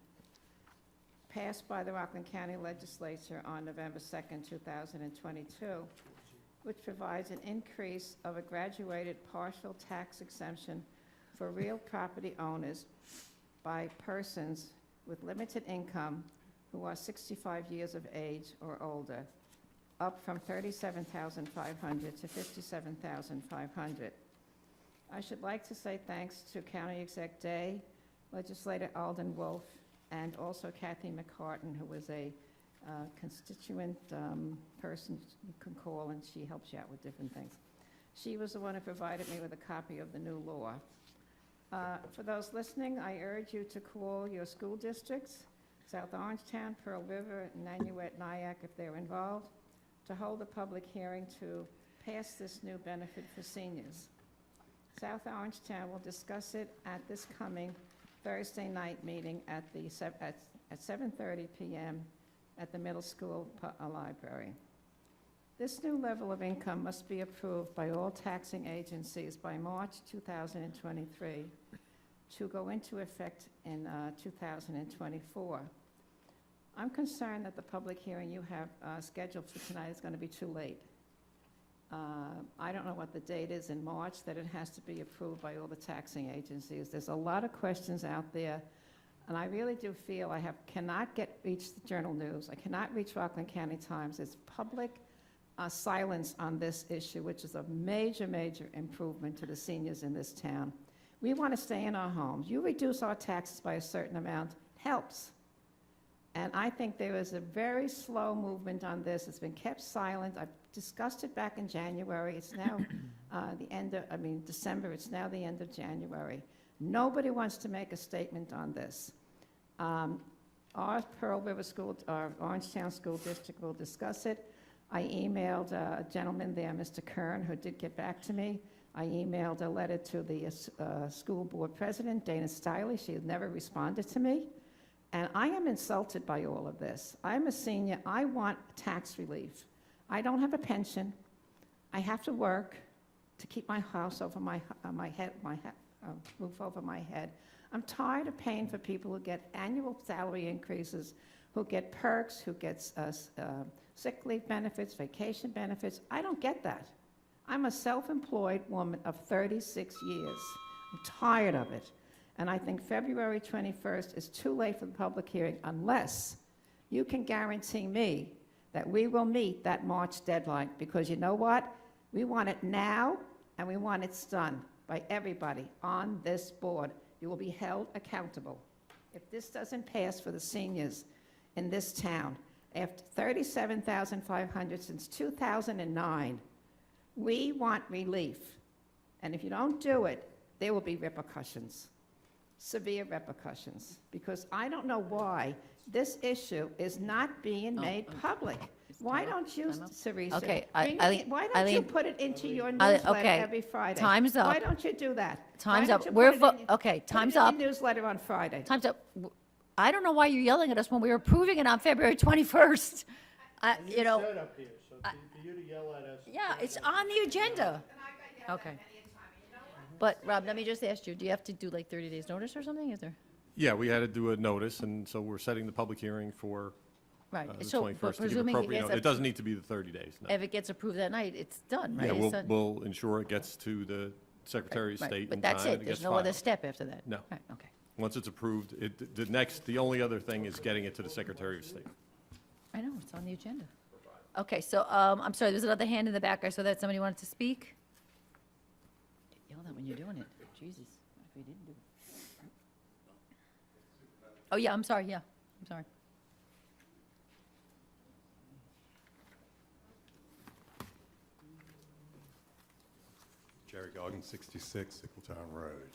passed by the Rockland County Legislature on November 2nd, 2022, which provides an increase of a graduated partial tax exemption for real property owners by persons with limited income who are 65 years of age or older, up from $37,500 to $57,500. I should like to say thanks to County Exec Day, Legislator Alden Wolf, and also Kathy McCartan, who was a constituent person you can call, and she helps you out with different things. She was the one who provided me with a copy of the new law. For those listening, I urge you to call your school districts, South Orangetown, Pearl River, Nanuet, Nyack, if they're involved, to hold a public hearing to pass this new benefit for seniors. South Orangetown will discuss it at this coming Thursday night meeting at 7:30 p.m. at the middle school library. This new level of income must be approved by all taxing agencies by March 2023 to go into effect in 2024. I'm concerned that the public hearing you have scheduled for tonight is going to be too late. I don't know what the date is in March that it has to be approved by all the taxing agencies. There's a lot of questions out there, and I really do feel I cannot reach the Journal News. I cannot reach Rockland County Times. There's public silence on this issue, which is a major, major improvement to the seniors in this town. We want to stay in our homes. You reduce our taxes by a certain amount, it helps. And I think there is a very slow movement on this. It's been kept silent. I've discussed it back in January. It's now December. It's now the end of January. Nobody wants to make a statement on this. Our Pearl River School, our Orangetown School District will discuss it. I emailed a gentleman there, Mr. Kern, who did get back to me. I emailed a letter to the school board president, Dana Stiley. She has never responded to me. And I am insulted by all of this. I'm a senior. I want tax relief. I don't have a pension. I have to work to keep my house over my head, roof over my head. I'm tired of paying for people who get annual salary increases, who get perks, who get sick leave benefits, vacation benefits. I don't get that. I'm a self-employed woman of 36 years. I'm tired of it. And I think February 21st is too late for the public hearing unless you can guarantee me that we will meet that March deadline. Because you know what? We want it now, and we want it done by everybody on this board. You will be held accountable. If this doesn't pass for the seniors in this town, after $37,500 since 2009, we want relief. And if you don't do it, there will be repercussions. Severe repercussions, because I don't know why this issue is not being made public. Why don't you, Time up? Teresa? Okay, bring it Eileen- in- Why don't you Eileen- put it into your okay, newsletter every Friday? time's up. Why don't you do that? Time's Why up. don't you We're put it vo- in your- okay, put it time's in your up. newsletter on Friday. Time's up. I don't know why you're yelling at us when we were approving it on February 21st. You know, Set up here, so for you to yell at us. yeah, it's on the agenda. Okay. But, Rob, let me just ask you, do you have to do like 30 days notice or something? Is there? Yeah, we had to do a notice, and so we're setting the public hearing for Right. the So, 21st but to give presuming it appropriate gets notice. It doesn't need to be the 30 days, no. If it gets approved that night, it's done, right? Yeah, It's done. we'll ensure it gets to the Secretary of Right, State in but time. that's and it. There's gets no other filed. step after that. No. Right, okay. Once it's approved, the only other thing is getting it to the Secretary of State. I know, it's on the agenda. Okay, so, I'm sorry, there's another hand in the back. I saw that somebody wanted to speak. Yell that when you're doing it. Jesus, what if we didn't do it? Oh, yeah, I'm sorry, yeah, I'm sorry. Jerry Goggin, 66 Sickletown Road.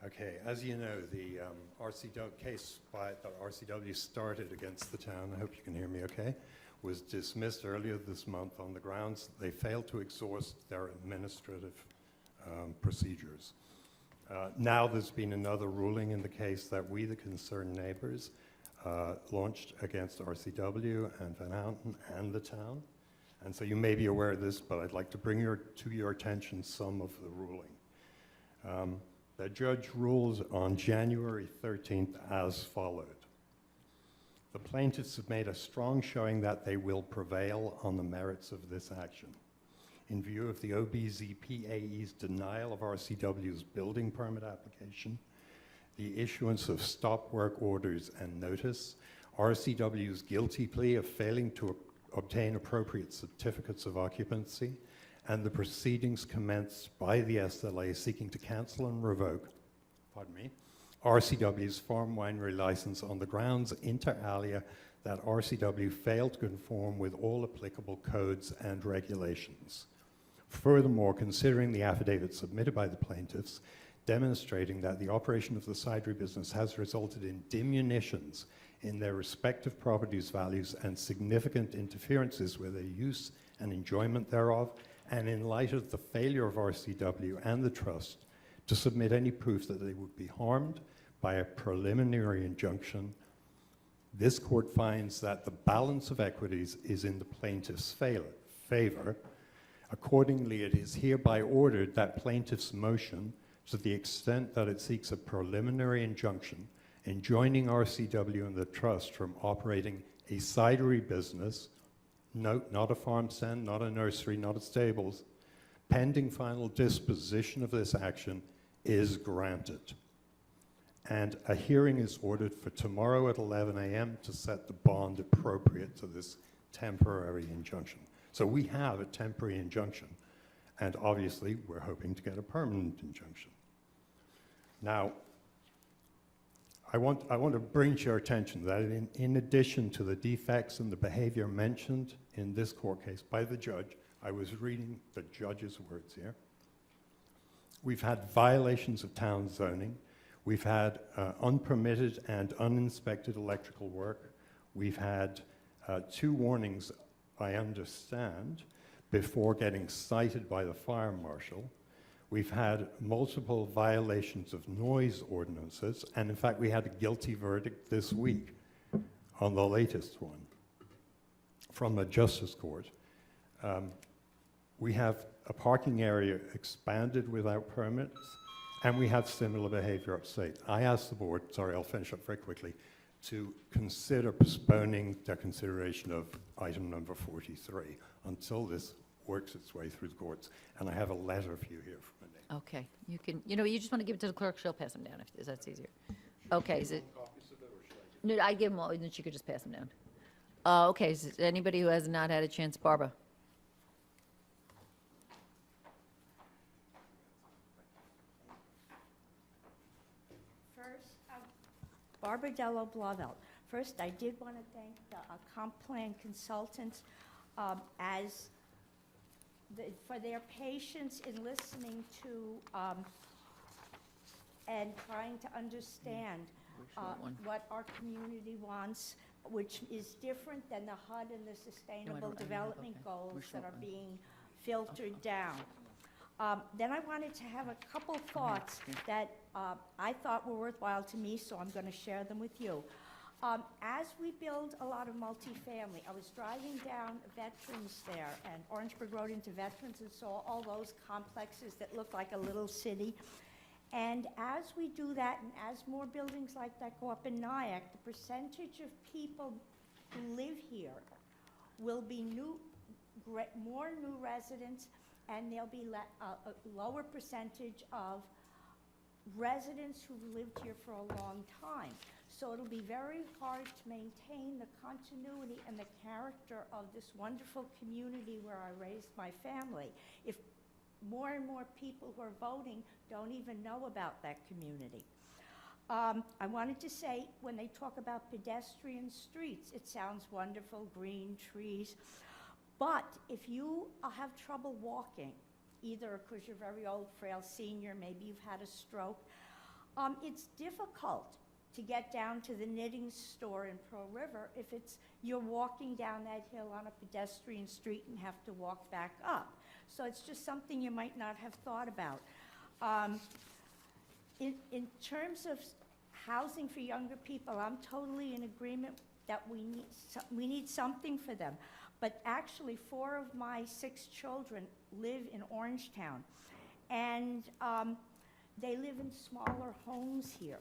Okay, as you know, the RCW case that RCW started against the town, I hope you can hear me okay, was dismissed earlier this month on the grounds they failed to exhaust their administrative procedures. Now there's been another ruling in the case that we, the concerned neighbors, launched against RCW and Van Houten and the town. And so you may be aware of this, but I'd like to bring to your attention some of the ruling. The judge rules on January 13th as followed. The plaintiffs have made a strong showing that they will prevail on the merits of this action. In view of the OBZPAE's denial of RCW's building permit application, the issuance of stop work orders and notice, RCW's guilty plea of failing to obtain appropriate certificates of occupancy, and the proceedings commenced by the SLA seeking to cancel and revoke, RCW's farm winery license on the grounds inter alia that RCW failed to conform with all applicable codes and regulations. Furthermore, considering the affidavit submitted by the plaintiffs, demonstrating that the operation of the cidery business has resulted in diminutions in their respective properties' values and significant interferences with their use and enjoyment thereof, and in light of the failure of RCW and the trust to submit any proof that they would be harmed by a preliminary injunction, this court finds that the balance of equities is in the plaintiff's favor. Accordingly, it is hereby ordered that plaintiff's motion, to the extent that it seeks a preliminary injunction enjoining RCW and the trust from operating a cidery business, note, not a farm stand, not a nursery, not a stables, pending final disposition of this action, is granted. And a hearing is ordered for tomorrow at 11 a.m. to set the bond appropriate to this temporary injunction. So we have a temporary injunction, and obviously we're hoping to get a permanent injunction. Now, I want to bring to your attention that in addition to the defects and the behavior mentioned in this court case by the judge, I was reading the judge's words here. We've had violations of town zoning. We've had unpermitted and uninspected electrical work. We've had 2 warnings, I understand, before getting cited by the fire marshal. We've had multiple violations of noise ordinances, and in fact, we had a guilty verdict this week on the latest one from a justice court. We have a parking area expanded without permits, and we have similar behavior upstate. I asked the board, sorry, I'll finish up very quickly, to consider postponing their consideration of item number 43 until this works its way through the courts. And I have a letter for you here from Renee. Okay, you can, you just want to give it to the clerk, she'll pass them down if that's easier. Okay, is it? No, I give them all, and then she could just pass them down. Okay, is there anybody who has not had a chance? Barbara? First, Barbara Dello Blavel. First, I did want to thank the comp plan consultants for their patience in listening to and trying to understand short one. what our community wants, which is different than the HUD and the Sustainable Development Goals that are being filtered down. Then I wanted to have a couple thoughts that I thought were worthwhile to me, so I'm going to share them with you. As we build a lot of multifamily, I was driving down Veterans there and Orangeburg Road into Veterans and saw all those complexes that look like a little city. And as we do that, and as more buildings like that go up in Nyack, the percentage of people who live here will be more new residents, and there'll be a lower percentage of residents who've lived here for a long time. So it'll be very hard to maintain the continuity and the character of this wonderful community where I raised my family if more and more people who are voting don't even know about that community. I wanted to say, when they talk about pedestrian streets, it sounds wonderful, green trees. But if you have trouble walking, either because you're very old, frail senior, maybe you've had a stroke, it's difficult to get down to the knitting store in Pearl River if you're walking down that hill on a pedestrian street and have to walk back up. So it's just something you might not have thought about. In terms of housing for younger people, I'm totally in agreement that we need something for them. But actually, 4 of my 6 children live in Orangetown, and they live in smaller homes here.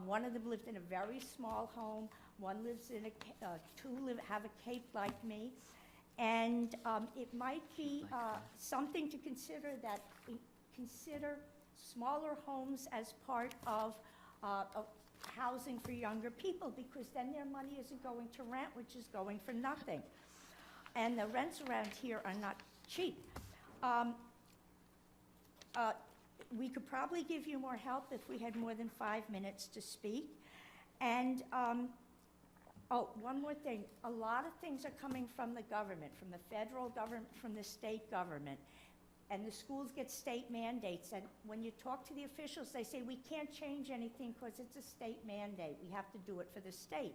One of them lived in a very small home. One lives in have a cape like me. And it might be something to consider that we consider smaller homes as part of housing for younger people, because then their money isn't going to rent, which is going for nothing. And the rents around here are not cheap. We could probably give you more help if we had more than 5 minutes to speak. And, one more thing. A lot of things are coming from the government, from the federal government, from the state government. And the schools get state mandates. And when you talk to the officials, they say, we can't change anything because it's a state mandate. We have to do it for the state.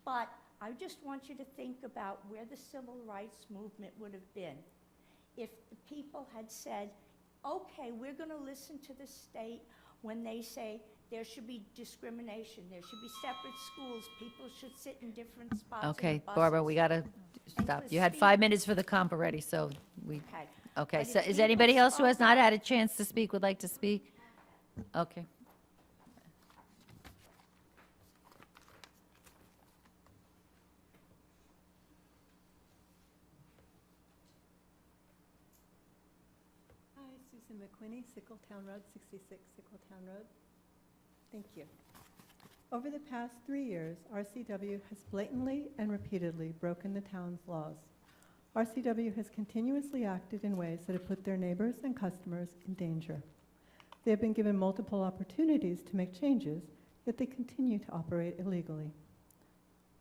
But I just want you to think about where the civil rights movement would have been if the people had said, okay, we're going to listen to the state when they say there should be discrimination, there should be separate schools, people should sit in different spots in Okay, the Barbara, buses. we got to stop. for You had speed- 5 minutes for the comp already, so we, Okay. okay. But So if is people anybody else who has spoke not up- had a chance to speak, would like to speak? Okay. Hi, Susan McQuinney, Sickletown Road, 66 Sickletown Road. Thank you. Over the past 3 years, RCW has blatantly and repeatedly broken the town's laws. RCW has continuously acted in ways that have put their neighbors and customers in danger. They have been given multiple opportunities to make changes, yet they continue to operate illegally.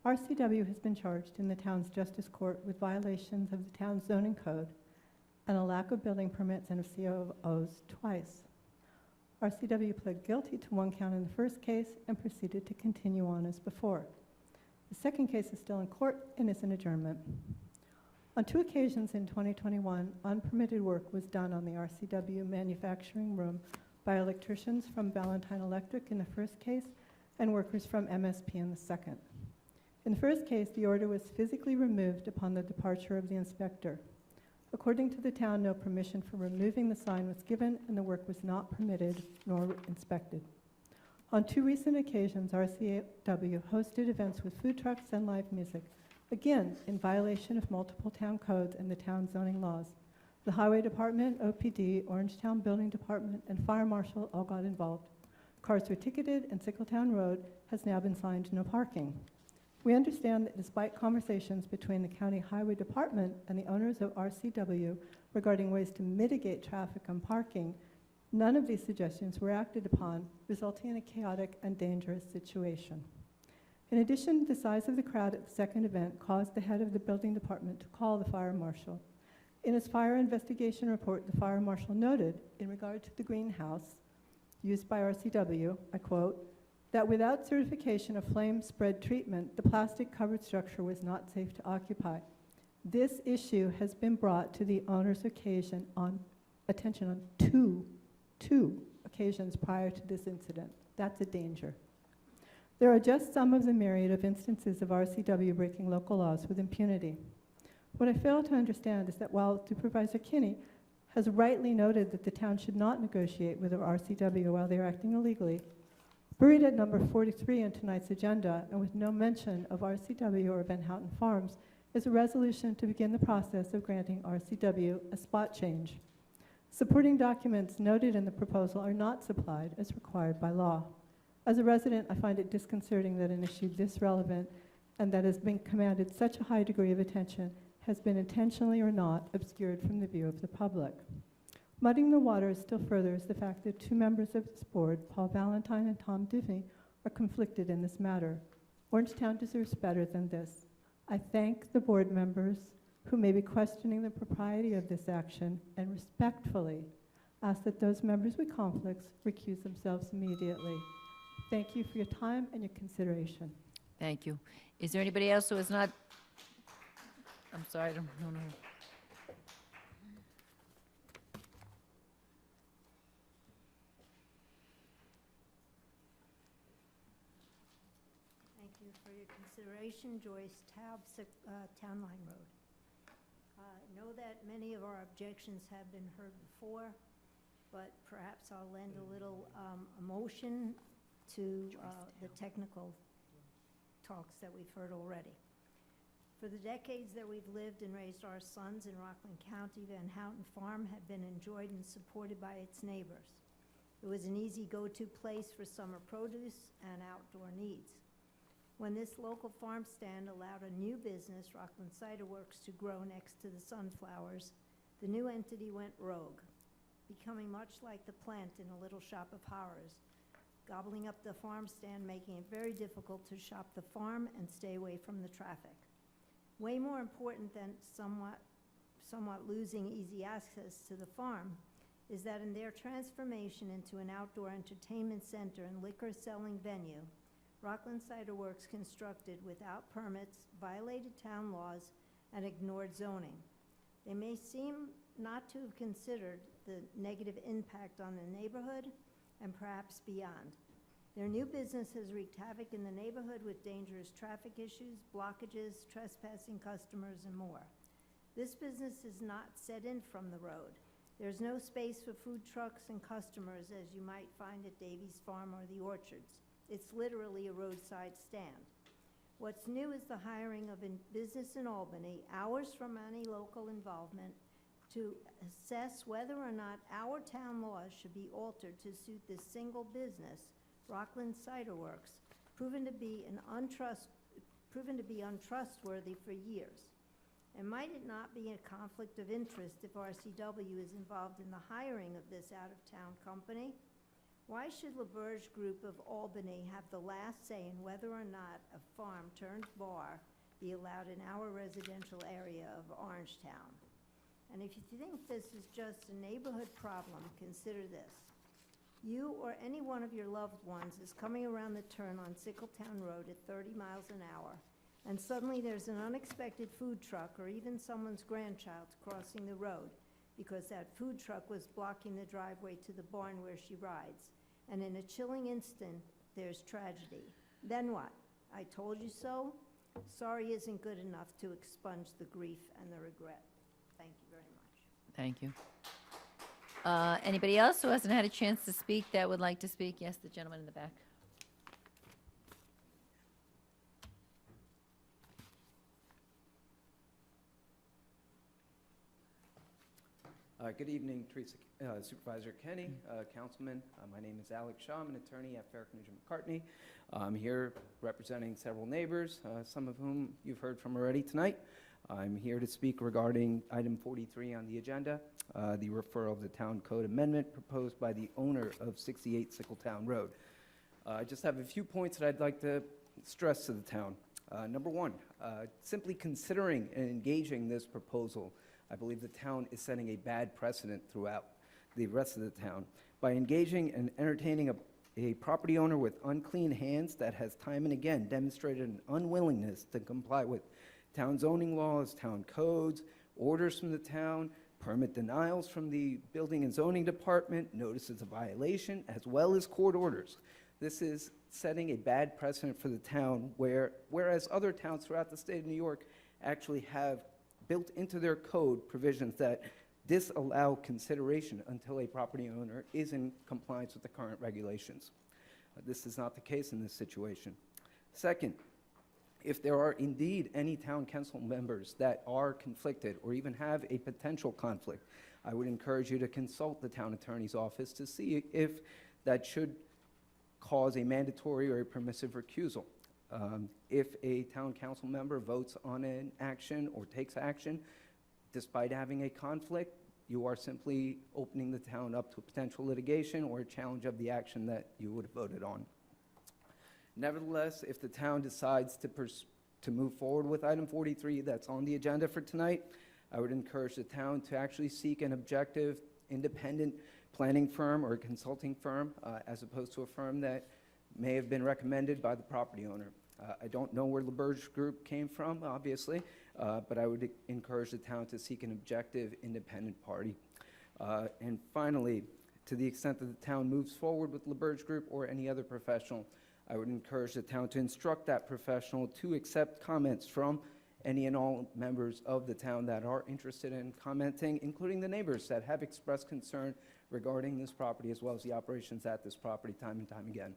RCW has been charged in the town's Justice Court with violations of the town's zoning code and a lack of building permits and of COOs twice. RCW pled guilty to 1 count in the first case and proceeded to continue on as before. The second case is still in court and is in adjournment. On 2 occasions in 2021, unpermitted work was done on the RCW manufacturing room by electricians from Valentine Electric in the first case and workers from MSP in the second. In the first case, the order was physically removed upon the departure of the inspector. According to the town, no permission for removing the sign was given, and the work was not permitted nor inspected. On 2 recent occasions, RCW hosted events with food trucks and live music, again in violation of multiple town codes and the town zoning laws. The Highway Department, OPD, Orangetown Building Department, and Fire Marshal all got involved. Cars were ticketed, and Sickletown Road has now been signed no parking. We understand that despite conversations between the County Highway Department and the owners of RCW regarding ways to mitigate traffic and parking, none of these suggestions were acted upon, resulting in a chaotic and dangerous situation. In addition, the size of the crowd at the second event caused the head of the building department to call the fire marshal. In his fire investigation report, the fire marshal noted, in regard to the greenhouse used by RCW, I quote, that without certification of flame spread treatment, the plastic-covered structure was not safe to occupy. This issue has been brought to the owner's attention on two occasions prior to this incident. That's a danger. There are just some of the myriad of instances of RCW breaking local laws with impunity. What I fail to understand is that while Supervisor Kinney has rightly noted that the town should not negotiate with the RCW while they are acting illegally, buried at number 43 on tonight's agenda, and with no mention of RCW or Van Houten Farms, is a resolution to begin the process of granting RCW a spot change. Supporting documents noted in the proposal are not supplied as required by law. As a resident, I find it disconcerting that an issue this relevant and that has been commanded such a high degree of attention has been intentionally or not obscured from the view of the public. Muddying the waters still further is the fact that two members of this board, Paul Valentine and Tom Divney, are conflicted in this matter. Orangetown deserves better than this. I thank the board members who may be questioning the propriety of this action and respectfully ask that those members with conflicts recuse themselves immediately. Thank you for your time and your consideration. Thank you. Is there anybody else who is not? I'm sorry, I don't know. Thank you for your consideration. Joyce Taub, Town Line Road. Know that many of our objections have been heard before, but perhaps I'll lend a little emotion to the technical talks that we've heard already. For the decades that we've lived and raised our sons in Rockland County, Van Houten Farm had been enjoyed and supported by its neighbors. It was an easy go-to place for summer produce and outdoor needs. When this local farm stand allowed a new business, Rockland Cider Works, to grow next to the sunflowers, the new entity went rogue, becoming much like the plant in A Little Shop of Horrors, gobbling up the farm stand, making it very difficult to shop the farm and stay away from the traffic. Way more important than somewhat losing easy access to the farm is that in their transformation into an outdoor entertainment center and liquor selling venue, Rockland Cider Works constructed without permits, violated town laws, and ignored zoning. They may seem not to have considered the negative impact on the neighborhood and perhaps beyond. Their new business has wreaked havoc in the neighborhood with dangerous traffic issues, blockages, trespassing customers, and more. This business is not set in from the road. There's no space for food trucks and customers as you might find at Davies Farm or the Orchards. It's literally a roadside stand. What's new is the hiring of a business in Albany, hours from any local involvement, to assess whether or not our town laws should be altered to suit this single business, Rockland Cider Works, proven to be untrustworthy for years. And might it not be a conflict of interest if RCW is involved in the hiring of this out-of-town company? Why should LaBerge Group of Albany have the last say in whether or not a farm turned bar be allowed in our residential area of Orangetown? And if you think this is just a neighborhood problem, consider this. You or any one of your loved ones is coming around the turn on Sickletown Road at 30 miles an hour, and suddenly there's an unexpected food truck or even someone's grandchild crossing the road because that food truck was blocking the driveway to the barn where she rides. And in a chilling instant, there's tragedy. Then what? I told you so? Sorry isn't good enough to expunge the grief and the regret. Thank you very much. Thank you. Anybody else who hasn't had a chance to speak that would like to speak? Yes, the gentleman in the back. Good evening, Teresa, Supervisor Kenny, Councilman. My name is Alex Shaw. I'm an attorney at Fairconnect and McCartney. I'm here representing several neighbors, some of whom you've heard from already tonight. I'm here to speak regarding item 43 on the agenda, the referral of the town code amendment proposed by the owner of 68 Sickletown Road. I just have a few points that I'd like to stress to the town. Number one, simply considering and engaging this proposal, I believe the town is setting a bad precedent throughout the rest of the town. By engaging and entertaining a property owner with unclean hands that has time and again demonstrated an unwillingness to comply with town zoning laws, town codes, orders from the town, permit denials from the Building and Zoning Department, notices of violation, as well as court orders. This is setting a bad precedent for the town whereas other towns throughout the state of New York actually have built into their code provisions that disallow consideration until a property owner is in compliance with the current regulations. This is not the case in this situation. Second, if there are indeed any town council members that are conflicted or even have a potential conflict, I would encourage you to consult the town attorney's office to see if that should cause a mandatory or a permissive recusal. If a town council member votes on an action or takes action despite having a conflict, you are simply opening the town up to potential litigation or a challenge of the action that you would have voted on. Nevertheless, if the town decides to move forward with item 43 that's on the agenda for tonight, I would encourage the town to actually seek an objective, independent planning firm or consulting firm, as opposed to a firm that may have been recommended by the property owner. I don't know where LaBerge Group came from, obviously, but I would encourage the town to seek an objective, independent party. And finally, to the extent that the town moves forward with LaBerge Group or any other professional, I would encourage the town to instruct that professional to accept comments from any and all members of the town that are interested in commenting, including the neighbors that have expressed concern regarding this property as well as the operations at this property time and time again.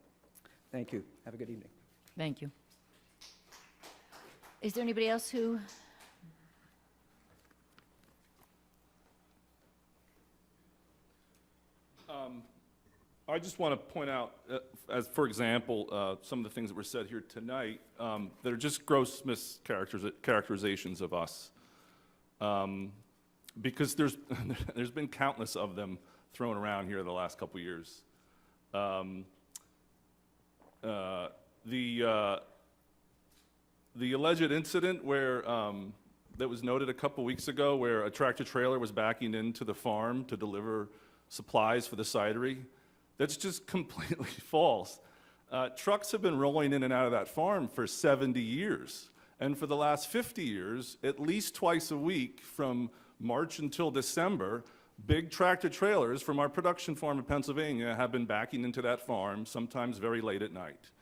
Thank you. Have a good evening. Thank you. Is there anybody else who? I just want to point out, as for example, some of the things that were said here tonight that are just gross mischaracterizations of us, because there's been countless of them thrown around here the last couple years. The alleged incident where that was noted a couple weeks ago, where a tractor trailer was backing into the farm to deliver supplies for the cidery. That's just completely false. Trucks have been rolling in and out of that farm for 70 years. And for the last 50 years, at least twice a week from March until December, big tractor trailers from our production farm in Pennsylvania have been backing into that farm, sometimes very late at night.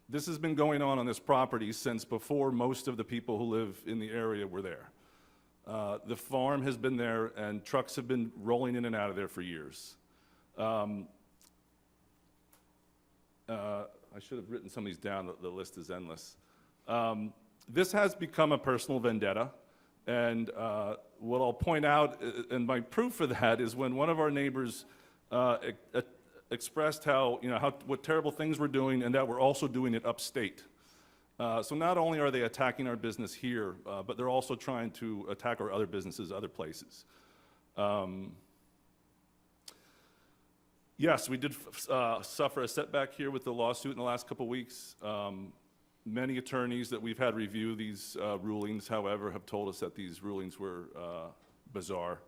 This has been going on this property since before most of the people who live in the area were there. The farm has been there, and trucks have been rolling in and out of there for years. I should have written some of these down. The list is endless. This has become a personal vendetta, and what I'll point out, and my proof for that, is when one of our neighbors expressed what terrible things we're doing, and that we're also doing it upstate. So not only are they attacking our business here, but they're also trying to attack our other businesses, other places. Yes, we did suffer a setback here with the lawsuit in the last couple weeks. Many attorneys that we've had review these rulings, however, have told us that these rulings were bizarre,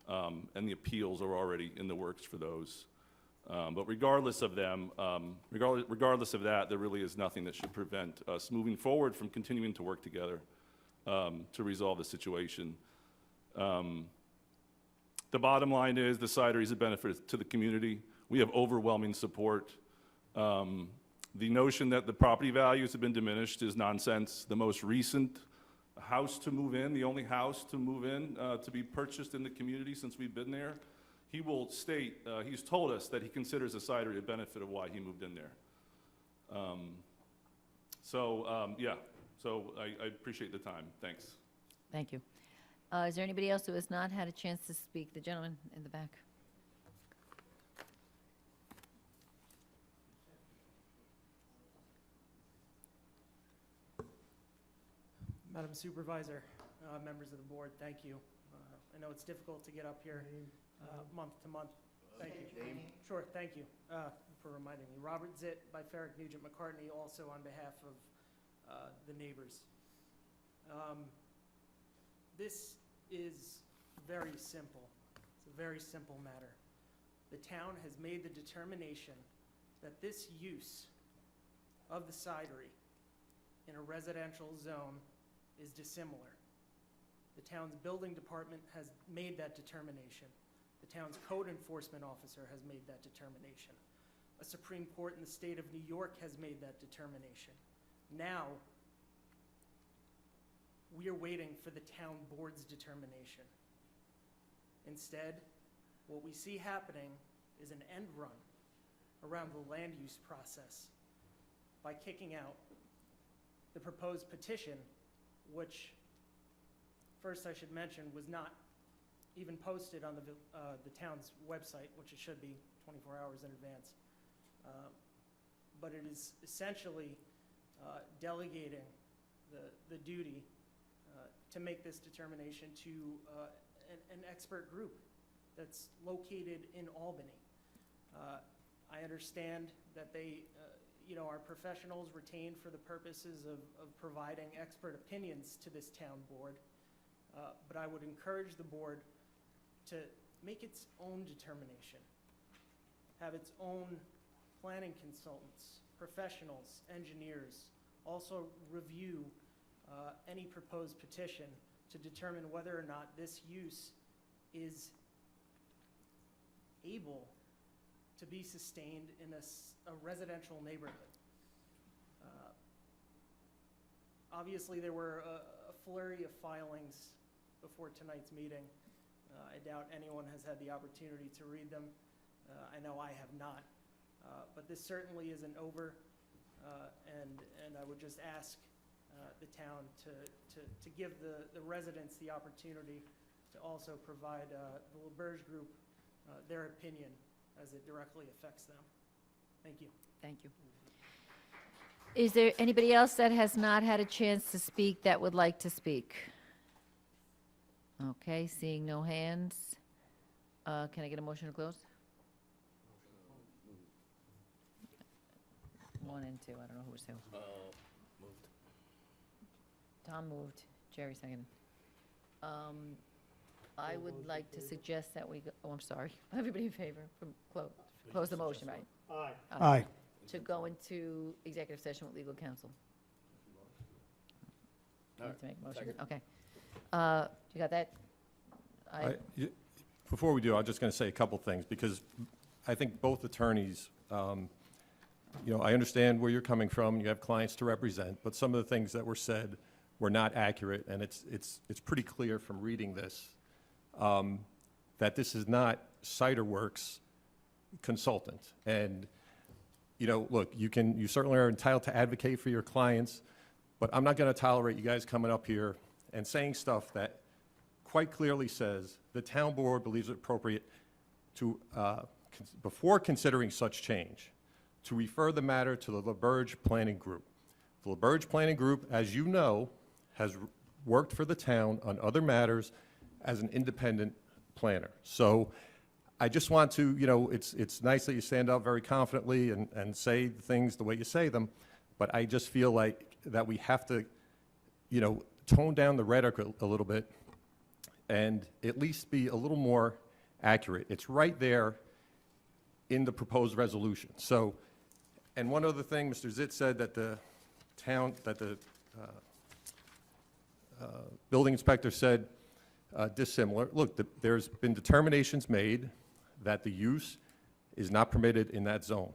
and the appeals are already in the works for those. But regardless of them, regardless of that, there really is nothing that should prevent us moving forward from continuing to work together to resolve the situation. The bottom line is the cidery is a benefit to the community. We have overwhelming support. The notion that the property values have been diminished is nonsense. The most recent house to move in, the only house to move in to be purchased in the community since we've been there, he will state, he's told us that he considers the cidery a benefit of why he moved in there. Yeah, so I appreciate the time. Thanks. Thank you. Is there anybody else who has not had a chance to speak? The gentleman in the back. Madam Supervisor, members of the board, thank you. I know it's difficult to get up here month to month. Thank you. Sure, thank you for reminding me. Robert Zitt by Ferrick Nugent McCartney, also on behalf of the neighbors. This is very simple. It's a very simple matter. The town has made the determination that this use of the cidery in a residential zone is dissimilar. The town's building department has made that determination. The town's code enforcement officer has made that determination. A Supreme Court in the state of New York has made that determination. Now, we are waiting for the town board's determination. Instead, what we see happening is an end run around the land use process by kicking out the proposed petition, which, first I should mention, was not even posted on the town's website, which it should be 24 hours in advance. But it is essentially delegating the duty to make this determination to an expert group that's located in Albany. I understand that they are professionals retained for the purposes of providing expert opinions to this town board, but I would encourage the board to make its own determination, have its own planning consultants, professionals, engineers, also review any proposed petition to determine whether or not this use is able to be sustained in a residential neighborhood. Obviously, there were a flurry of filings before tonight's meeting. I doubt anyone has had the opportunity to read them. I know I have not. But this certainly isn't over, and I would just ask the town to give the residents the opportunity to also provide the LaBerge Group their opinion as it directly affects them. Thank you. Thank you. Is there anybody else that has not had a chance to speak that would like to speak? Okay, seeing no hands. Can I get a motion to close? 1 and 2, I don't know who was who. Moved. Tom moved, Jerry seconded. I would like to suggest that we go, oh, I'm sorry, everybody in favor, close the motion, right? Aye. Aye. To go into executive session with legal counsel. You have to make a motion, okay. You got that? Before we do, I'm just going to say a couple things, because I think both attorneys, I understand where you're coming from, you have clients to represent, but some of the things that were said were not accurate, and it's pretty clear from reading this that this is not CiderWorks consultant. And, look, you certainly are entitled to advocate for your clients, but I'm not going to tolerate you guys coming up here and saying stuff that quite clearly says the town board believes it appropriate to, before considering such change, to refer the matter to the LaBerge Planning Group. The LaBerge Planning Group, as you know, has worked for the town on other matters as an independent planner. So I just want to, it's nice that you stand up very confidently and say things the way you say them, but I just feel like that we have to, tone down the rhetoric a little bit and at least be a little more accurate. It's right there in the proposed resolution. So, and one other thing, Mr. Zitt said that the building inspector said dissimilar. Look, there's been determinations made that the use is not permitted in that zone.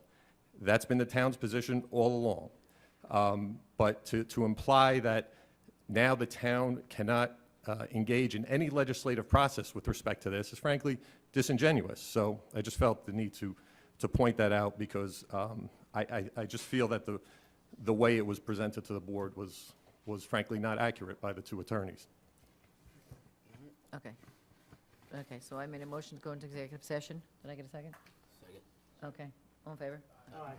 That's been the town's position all along. But to imply that now the town cannot engage in any legislative process with respect to this is frankly disingenuous. So I just felt the need to point that out, because I just feel that the way it was presented to the board was frankly not accurate by the two attorneys. Okay. Okay, so I made a motion to go into executive session. Did I get a second? Second. Okay, all in favor? Aye.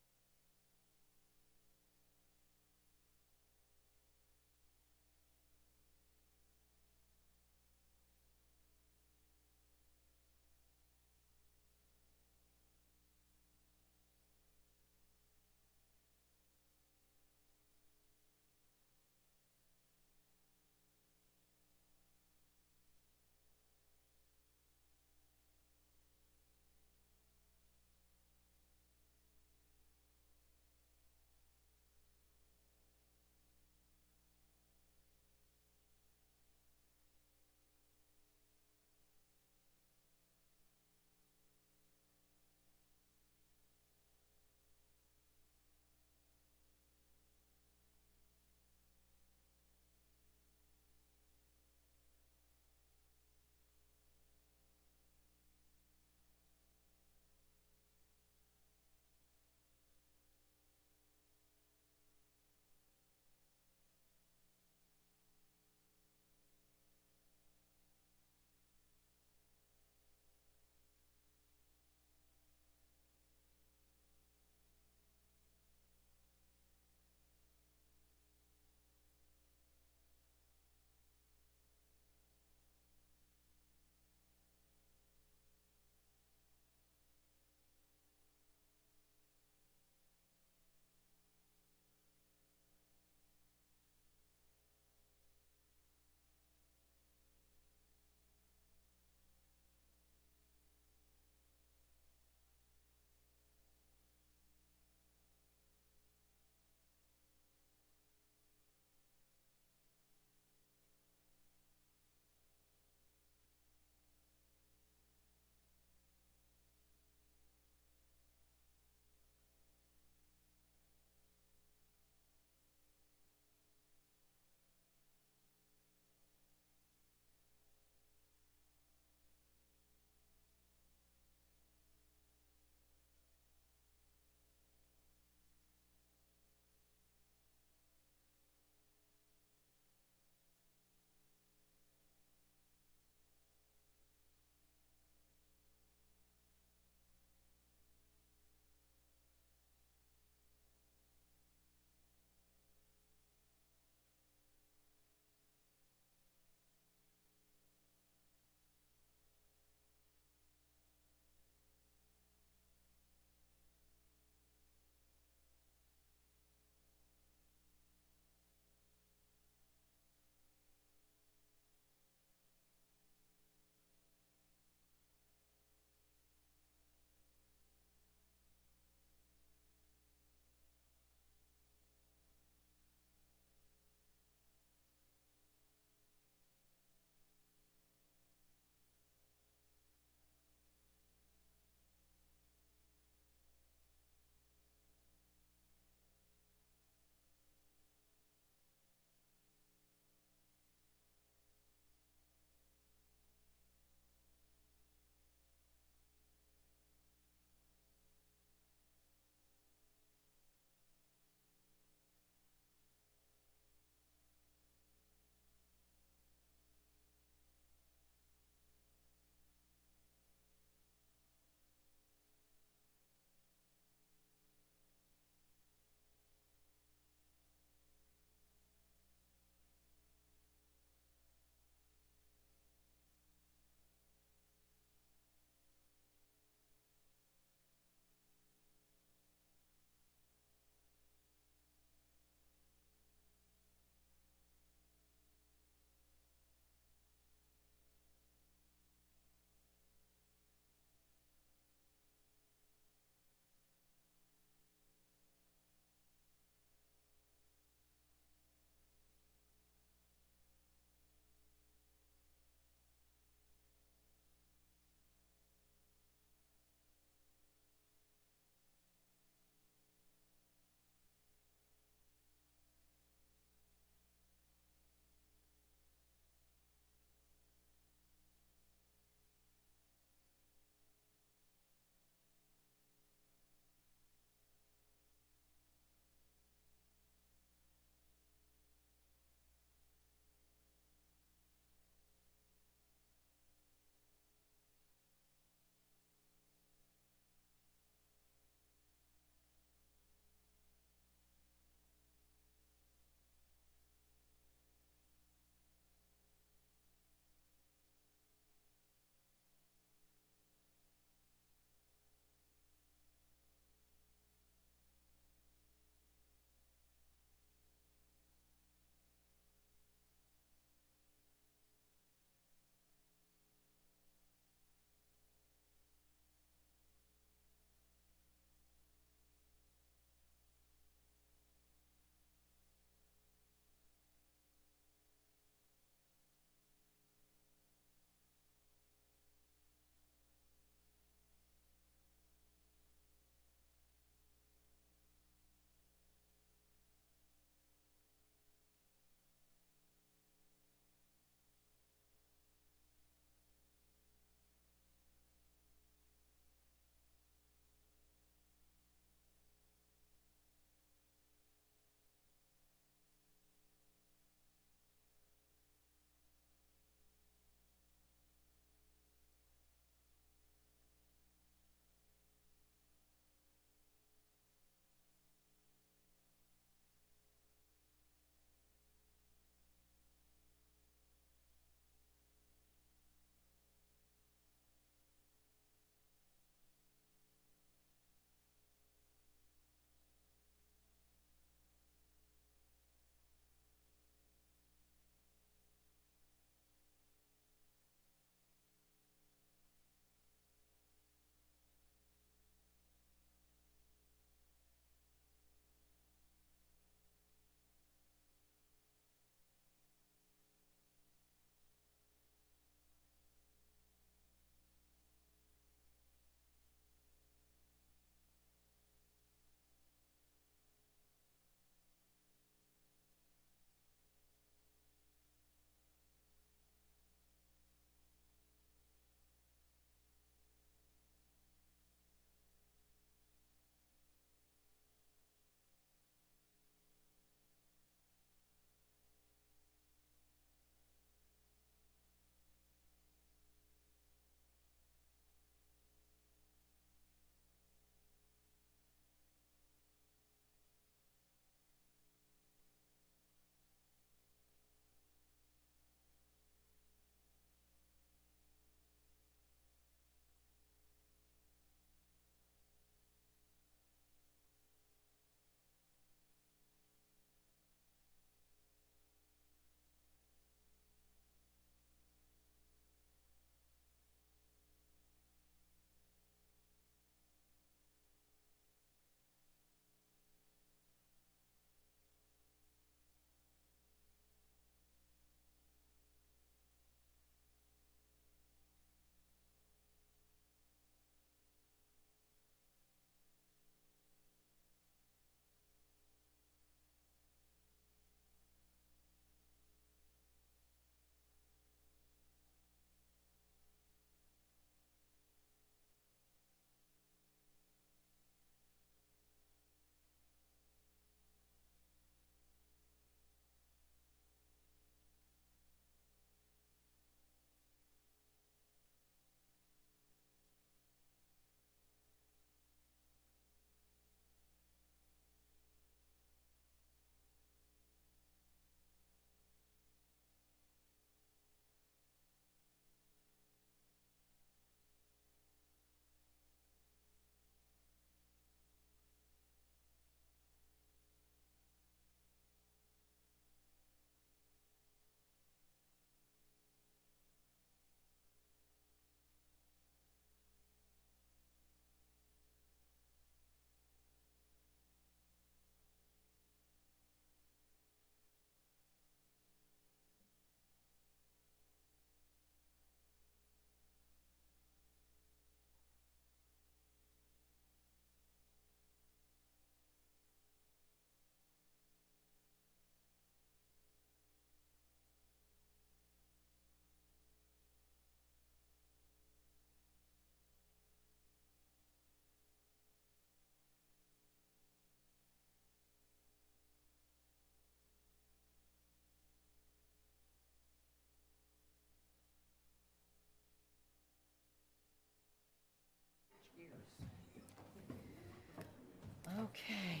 Okay.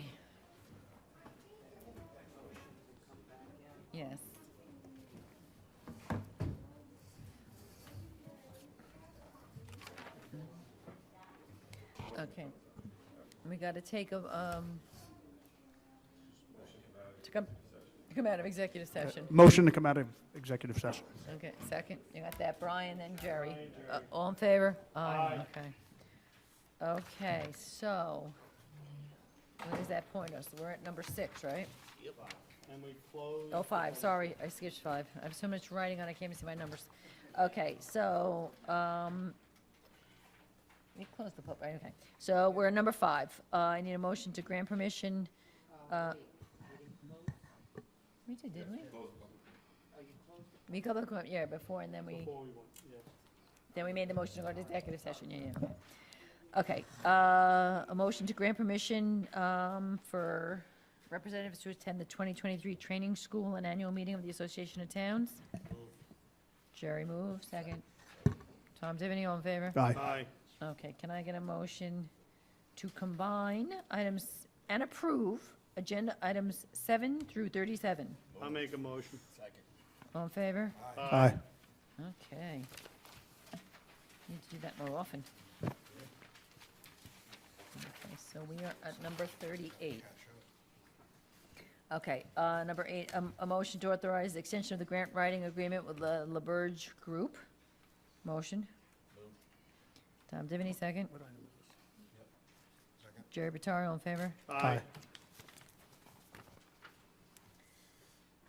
Yes. Okay. We got to take a, to come out of executive session. Motion to come out of executive session. Okay, second. You got that, Brian, then Jerry. All in favor? Aye. Okay. Okay, so, where does that point us? We're at number 6, right? Yep. And we close. Oh, 5, sorry, I skipped 5. I have so much writing on, I can't even see my numbers. Okay, so, we closed the public, right, okay. So we're at number 5. I need a motion to grant permission. We didn't we? We closed the, yeah, before, and then we, Before we went, yeah. then we made the motion to go to executive session, yeah, yeah. Okay, a motion to grant permission for representatives to attend the 2023 training school and annual meeting of the Association of Towns. Jerry moves, second. Tom Tiffany, all in favor? Aye. Aye. Okay, can I get a motion to combine items and approve agenda items 7 through 37? I'll make a motion. All in favor? Aye. Okay. Need to do that more often. Okay, so we are at number 38. Okay, number 8, a motion to authorize the extension of the grant writing agreement with the LaBerge Group. Motion. Tom Divany, second. Jerry Batari, all in favor? Aye.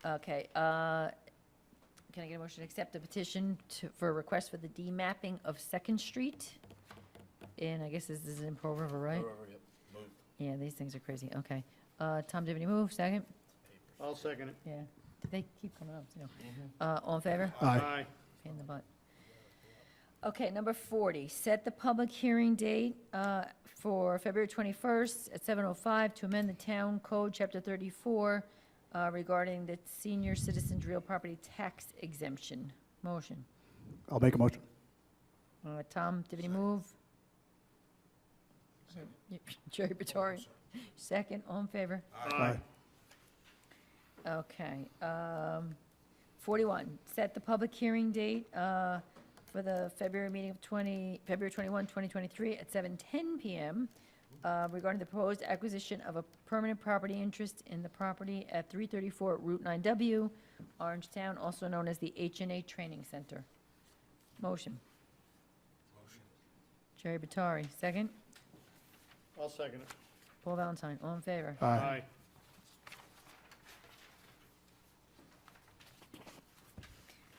Okay, can I get a motion to accept the petition for a request for the demapping of Second Street? And I guess this is in Pearl River, right? Yeah, these things are crazy, okay. Tom Divany move, second? I'll second it. Yeah, they keep coming up, too. All in favor? Aye. Pain in the butt. Okay, number 40, set the public hearing date for February 21st at 7:05 to amend the Town Code, Chapter 34, regarding the senior citizens real property tax exemption. Motion. I'll make a motion. Tom, did he move? Jerry Batari, second, all in favor? Aye. Okay, 41, set the public hearing date for the February meeting of February 21, 2023 at 7:10 PM regarding the proposed acquisition of a permanent property interest in the property at 334 Route 9W, Orangetown, also known as the H&A Training Center. Motion. Jerry Batari, second. I'll second it. Paul Valentine, all in favor? Aye.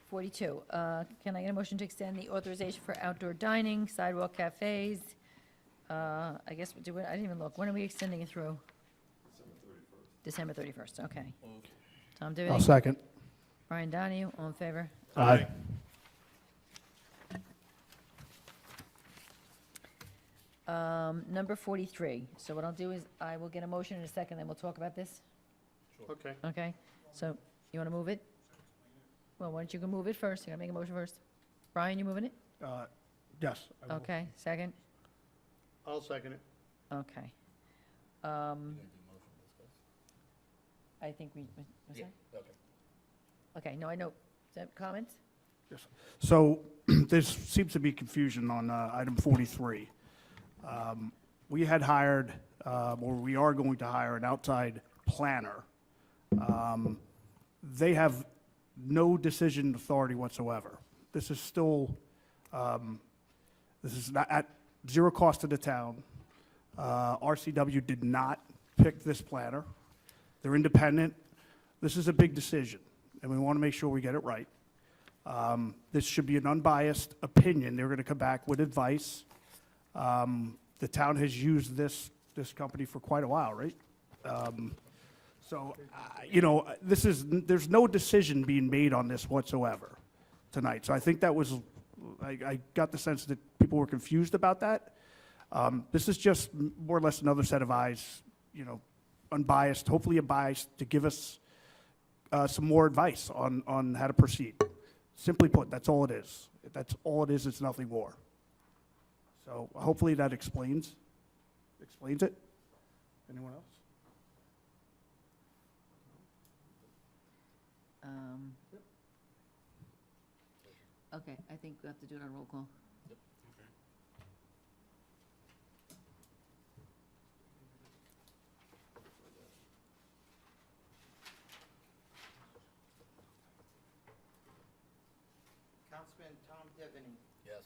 42, can I get a motion to extend the authorization for outdoor dining, sidewalk cafes? I guess, I didn't even look. When are we extending it through? December 31st, okay. Tom I'll Divany? second. Brian Donahue, all in favor? Aye. Number 43, so what I'll do is I will get a motion in a second, then we'll talk about this, Okay. okay? So, you want to move it? Well, why don't you go move it first? You gotta make a motion first. Brian, you moving it? Yes. I will. Okay, second? I'll second it. Okay. I think we, was that? Okay, no, I know. Is that comments? Yes. So there seems to be confusion on item 43. We had hired, or we are going to hire an outside planner. They have no decision authority whatsoever. This is still, this is not at zero cost to the town. RCW did not pick this planner. They're independent. This is a big decision, and we want to make sure we get it right. This should be an unbiased opinion. They're going to come back with advice. The town has used this company for quite a while, right? So, you know, there's no decision being made on this whatsoever tonight. So I think that was, I got the sense that people were confused about that. This is just more or less another set of eyes, you know, unbiased, hopefully unbiased, to give us some more advice on how to proceed. Simply put, that's all it is. That's all it is, it's nothing more. So hopefully that explains it. Anyone else? Okay, I think we have to do it on roll call. Councilman Tom Devaney. Yes.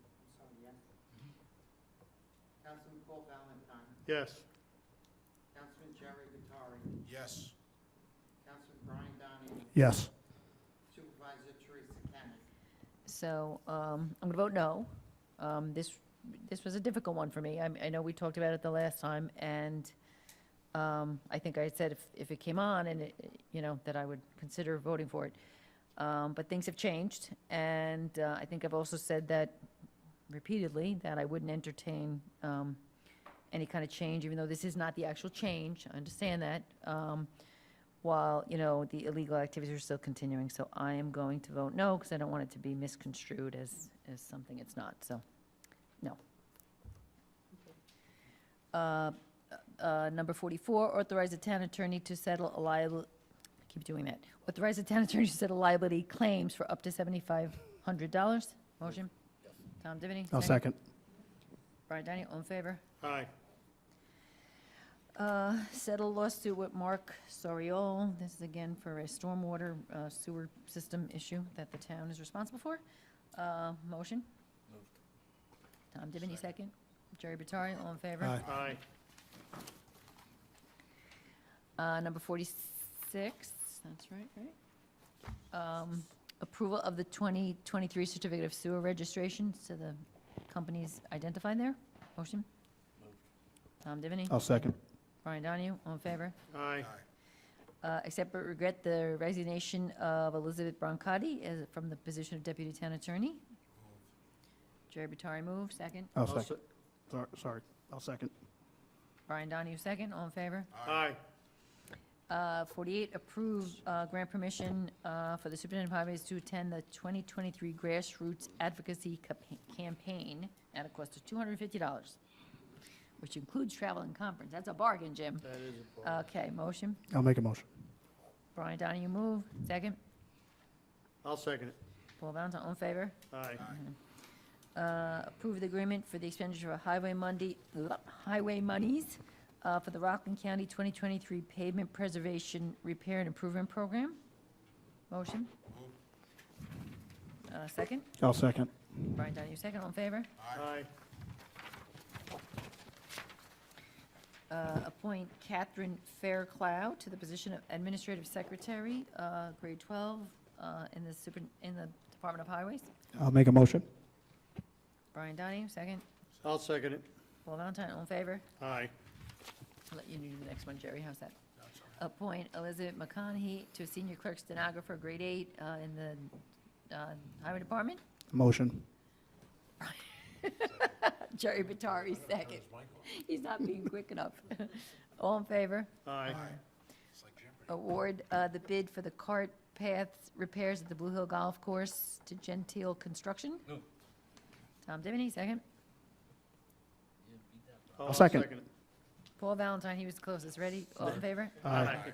I'm sorry, yes. Councilman Paul Valentine. Yes. Councilman Jerry Vitari. Yes. Councilman Brian Donahue. Yes. Supervisor Teresa Kenny. So I'm going to vote no. This was a difficult one for me. I know we talked about it the last time, and I think I said if it came on and that I would consider voting for it. But things have changed, and I think I've also said that repeatedly that I wouldn't entertain any kind of change, even though this is not the actual change. I understand that. While the illegal activities are still continuing, so I am going to vote no because I don't want it to be misconstrued as something it's not. So, no. Number 44, authorize the town attorney to settle a liability. Keep doing that. Authorize the town attorney to settle liability claims for up to $7,500. Motion. Tom Divany. I'll second. Brian Daniel, all in favor? Aye. Settle lawsuit with Mark Soriol. This is again for a stormwater sewer system issue that the town is responsible for. Motion. Moved. Tom Divany, second. Jerry Batari, all in favor? Aye. Number 46, that's right? Approval of the 2023 certificate of sewer registration, so the companies identified there. Motion. Moved. Tom Divany. I'll second. Brian Donahue, all in favor? Aye. Accept but regret the resignation of Elizabeth Brancotti from the position of deputy town attorney. Jerry Batari move, second. I'll second. Sorry. I'll second. Brian Donahue, second. All in favor? Aye. 48, approve grant permission for the superintendent of highways to attend the 2023 grassroots advocacy campaign at a cost of $250, which includes travel and conference. That's a bargain, Jim. That is a problem. Okay, motion. I'll make a motion. Brian Donahue move, second. I'll second it. Paul Valentine, all in favor? Aye. Approve the agreement for the expenditure of highway monies for the Rockland County 2023 Pavement Preservation Repair and Improvement Program. Motion. Second. I'll second. Brian Donahue, second. All in favor? Aye. Appoint Catherine Fairclough to the position of Administrative Secretary, grade 12, in the Department of Highways. I'll make a motion. Brian Donahue, second. I'll second it. Paul Valentine, all in favor? Aye. I'll let you do the next one, Jerry. How's that? Appoint Elizabeth McConaughey to Senior Clerk Stenographer, grade 8, in the Highway Department. Motion. Jerry Batari, second. He's not being quick enough. All in favor? Aye. Award the bid for the cart path repairs at the Blue Hill Golf Course to Gentile Construction. Move. Tom Divany, second. I'll second. Paul Valentine, he was the closest. Ready? All in favor? Aye.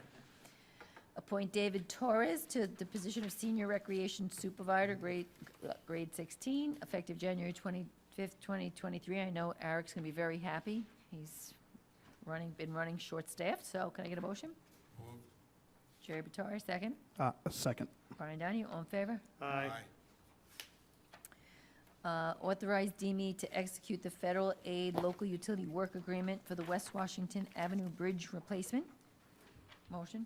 Appoint David Torres to the position of Senior Recreation Supervisor, grade 16, effective January 25th, 2023. I know Eric's going to be very happy. He's been running short-staffed, so can I get a motion? Moved. Jerry Batari, second. Second. Brian Donahue, all in favor? Aye. Authorize DME to execute the federal aid local utility work agreement for the West Washington Avenue Bridge replacement. Motion?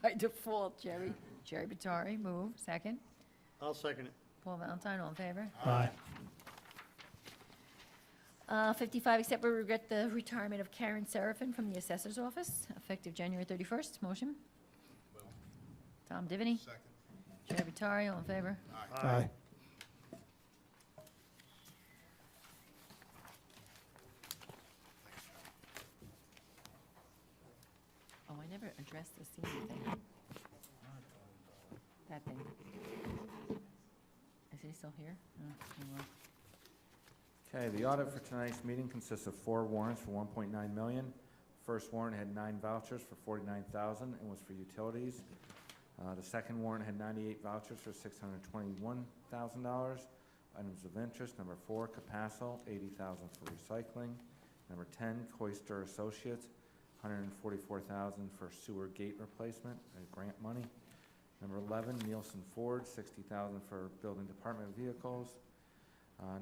By default, Jerry Batari, move, second. I'll second it. Paul Valentine, all in favor? Aye. 55, accept or regret the retirement of Karen Seraphin from the Assessor's Office, effective January 31st. Motion? Tom Divany? Second. Jerry Batari, all in favor? Aye. Oh, I never addressed the senior thing. That thing. Is he still here? Oh, Okay, the audit for tonight's meeting consists of 4 warrants for $1.9 million. First warrant had 9 vouchers for $49,000 and was for utilities. The second warrant had 98 vouchers for $621,000. Items of interest, number 4, Capasso, $80,000 for recycling. Number 10, Coister Associates, $144,000 for sewer gate replacement and grant money. Number 11, Nielsen Ford, $60,000 for building department vehicles.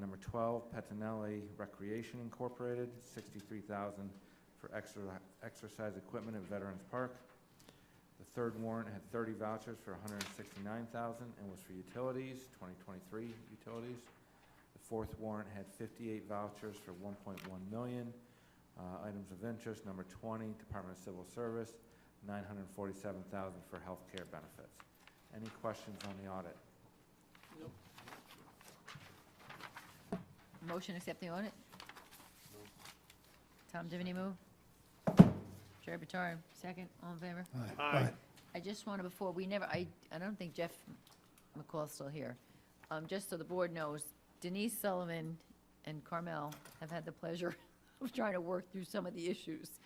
Number 12, Petinelli Recreation Incorporated, $63,000 for exercise equipment at Veterans Park. The third warrant had 30 vouchers for $169,000 and was for utilities, 2023 utilities. The fourth warrant had 58 vouchers for $1.1 million. Items of interest, number 20, Department of Civil Service, $947,000 for health care benefits. Any questions on the audit? Motion to accept the audit? Tom Divany move? Jerry Batari, second, all in favor? Aye. I just want to, before, I don't think Jeff McCall's still here. Just so the board knows, Denise Sullivan and Carmel have had the pleasure of trying to work through some of the issues.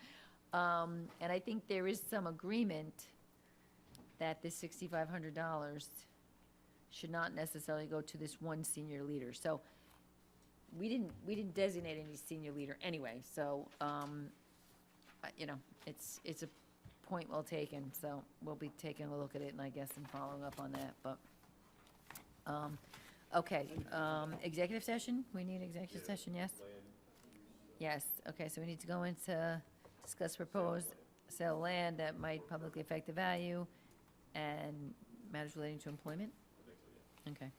And I think there is some agreement that this $6,500 should not necessarily go to this one senior leader. So we didn't designate any senior leader anyway, so, you know, it's a point well taken, so we'll be taking a look at it, and I guess, and following up on that, but, okay, executive session, we need executive session, yes? Yes, okay, so we need to go into discuss proposed sale of land that might publicly affect the value and matters relating to employment? Okay.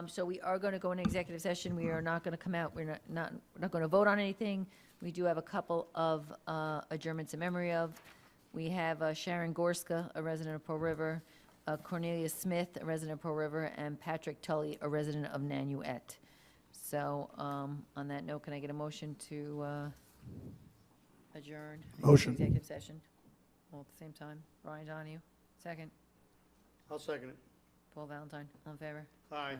So we are going to go into executive session. We are not going to come out, we're not going to vote on anything. We do have a couple of adjournments in memory of. We have Sharon Gorska, a resident of Pearl River, Cornelia Smith, a resident of Pearl River, and Patrick Tully, a resident of Nanuet. So on that note, can I get a motion to adjourn? Motion. Executive session, all at the same time. Brian Donahue, second. I'll second it. Paul Valentine, all in favor? Aye.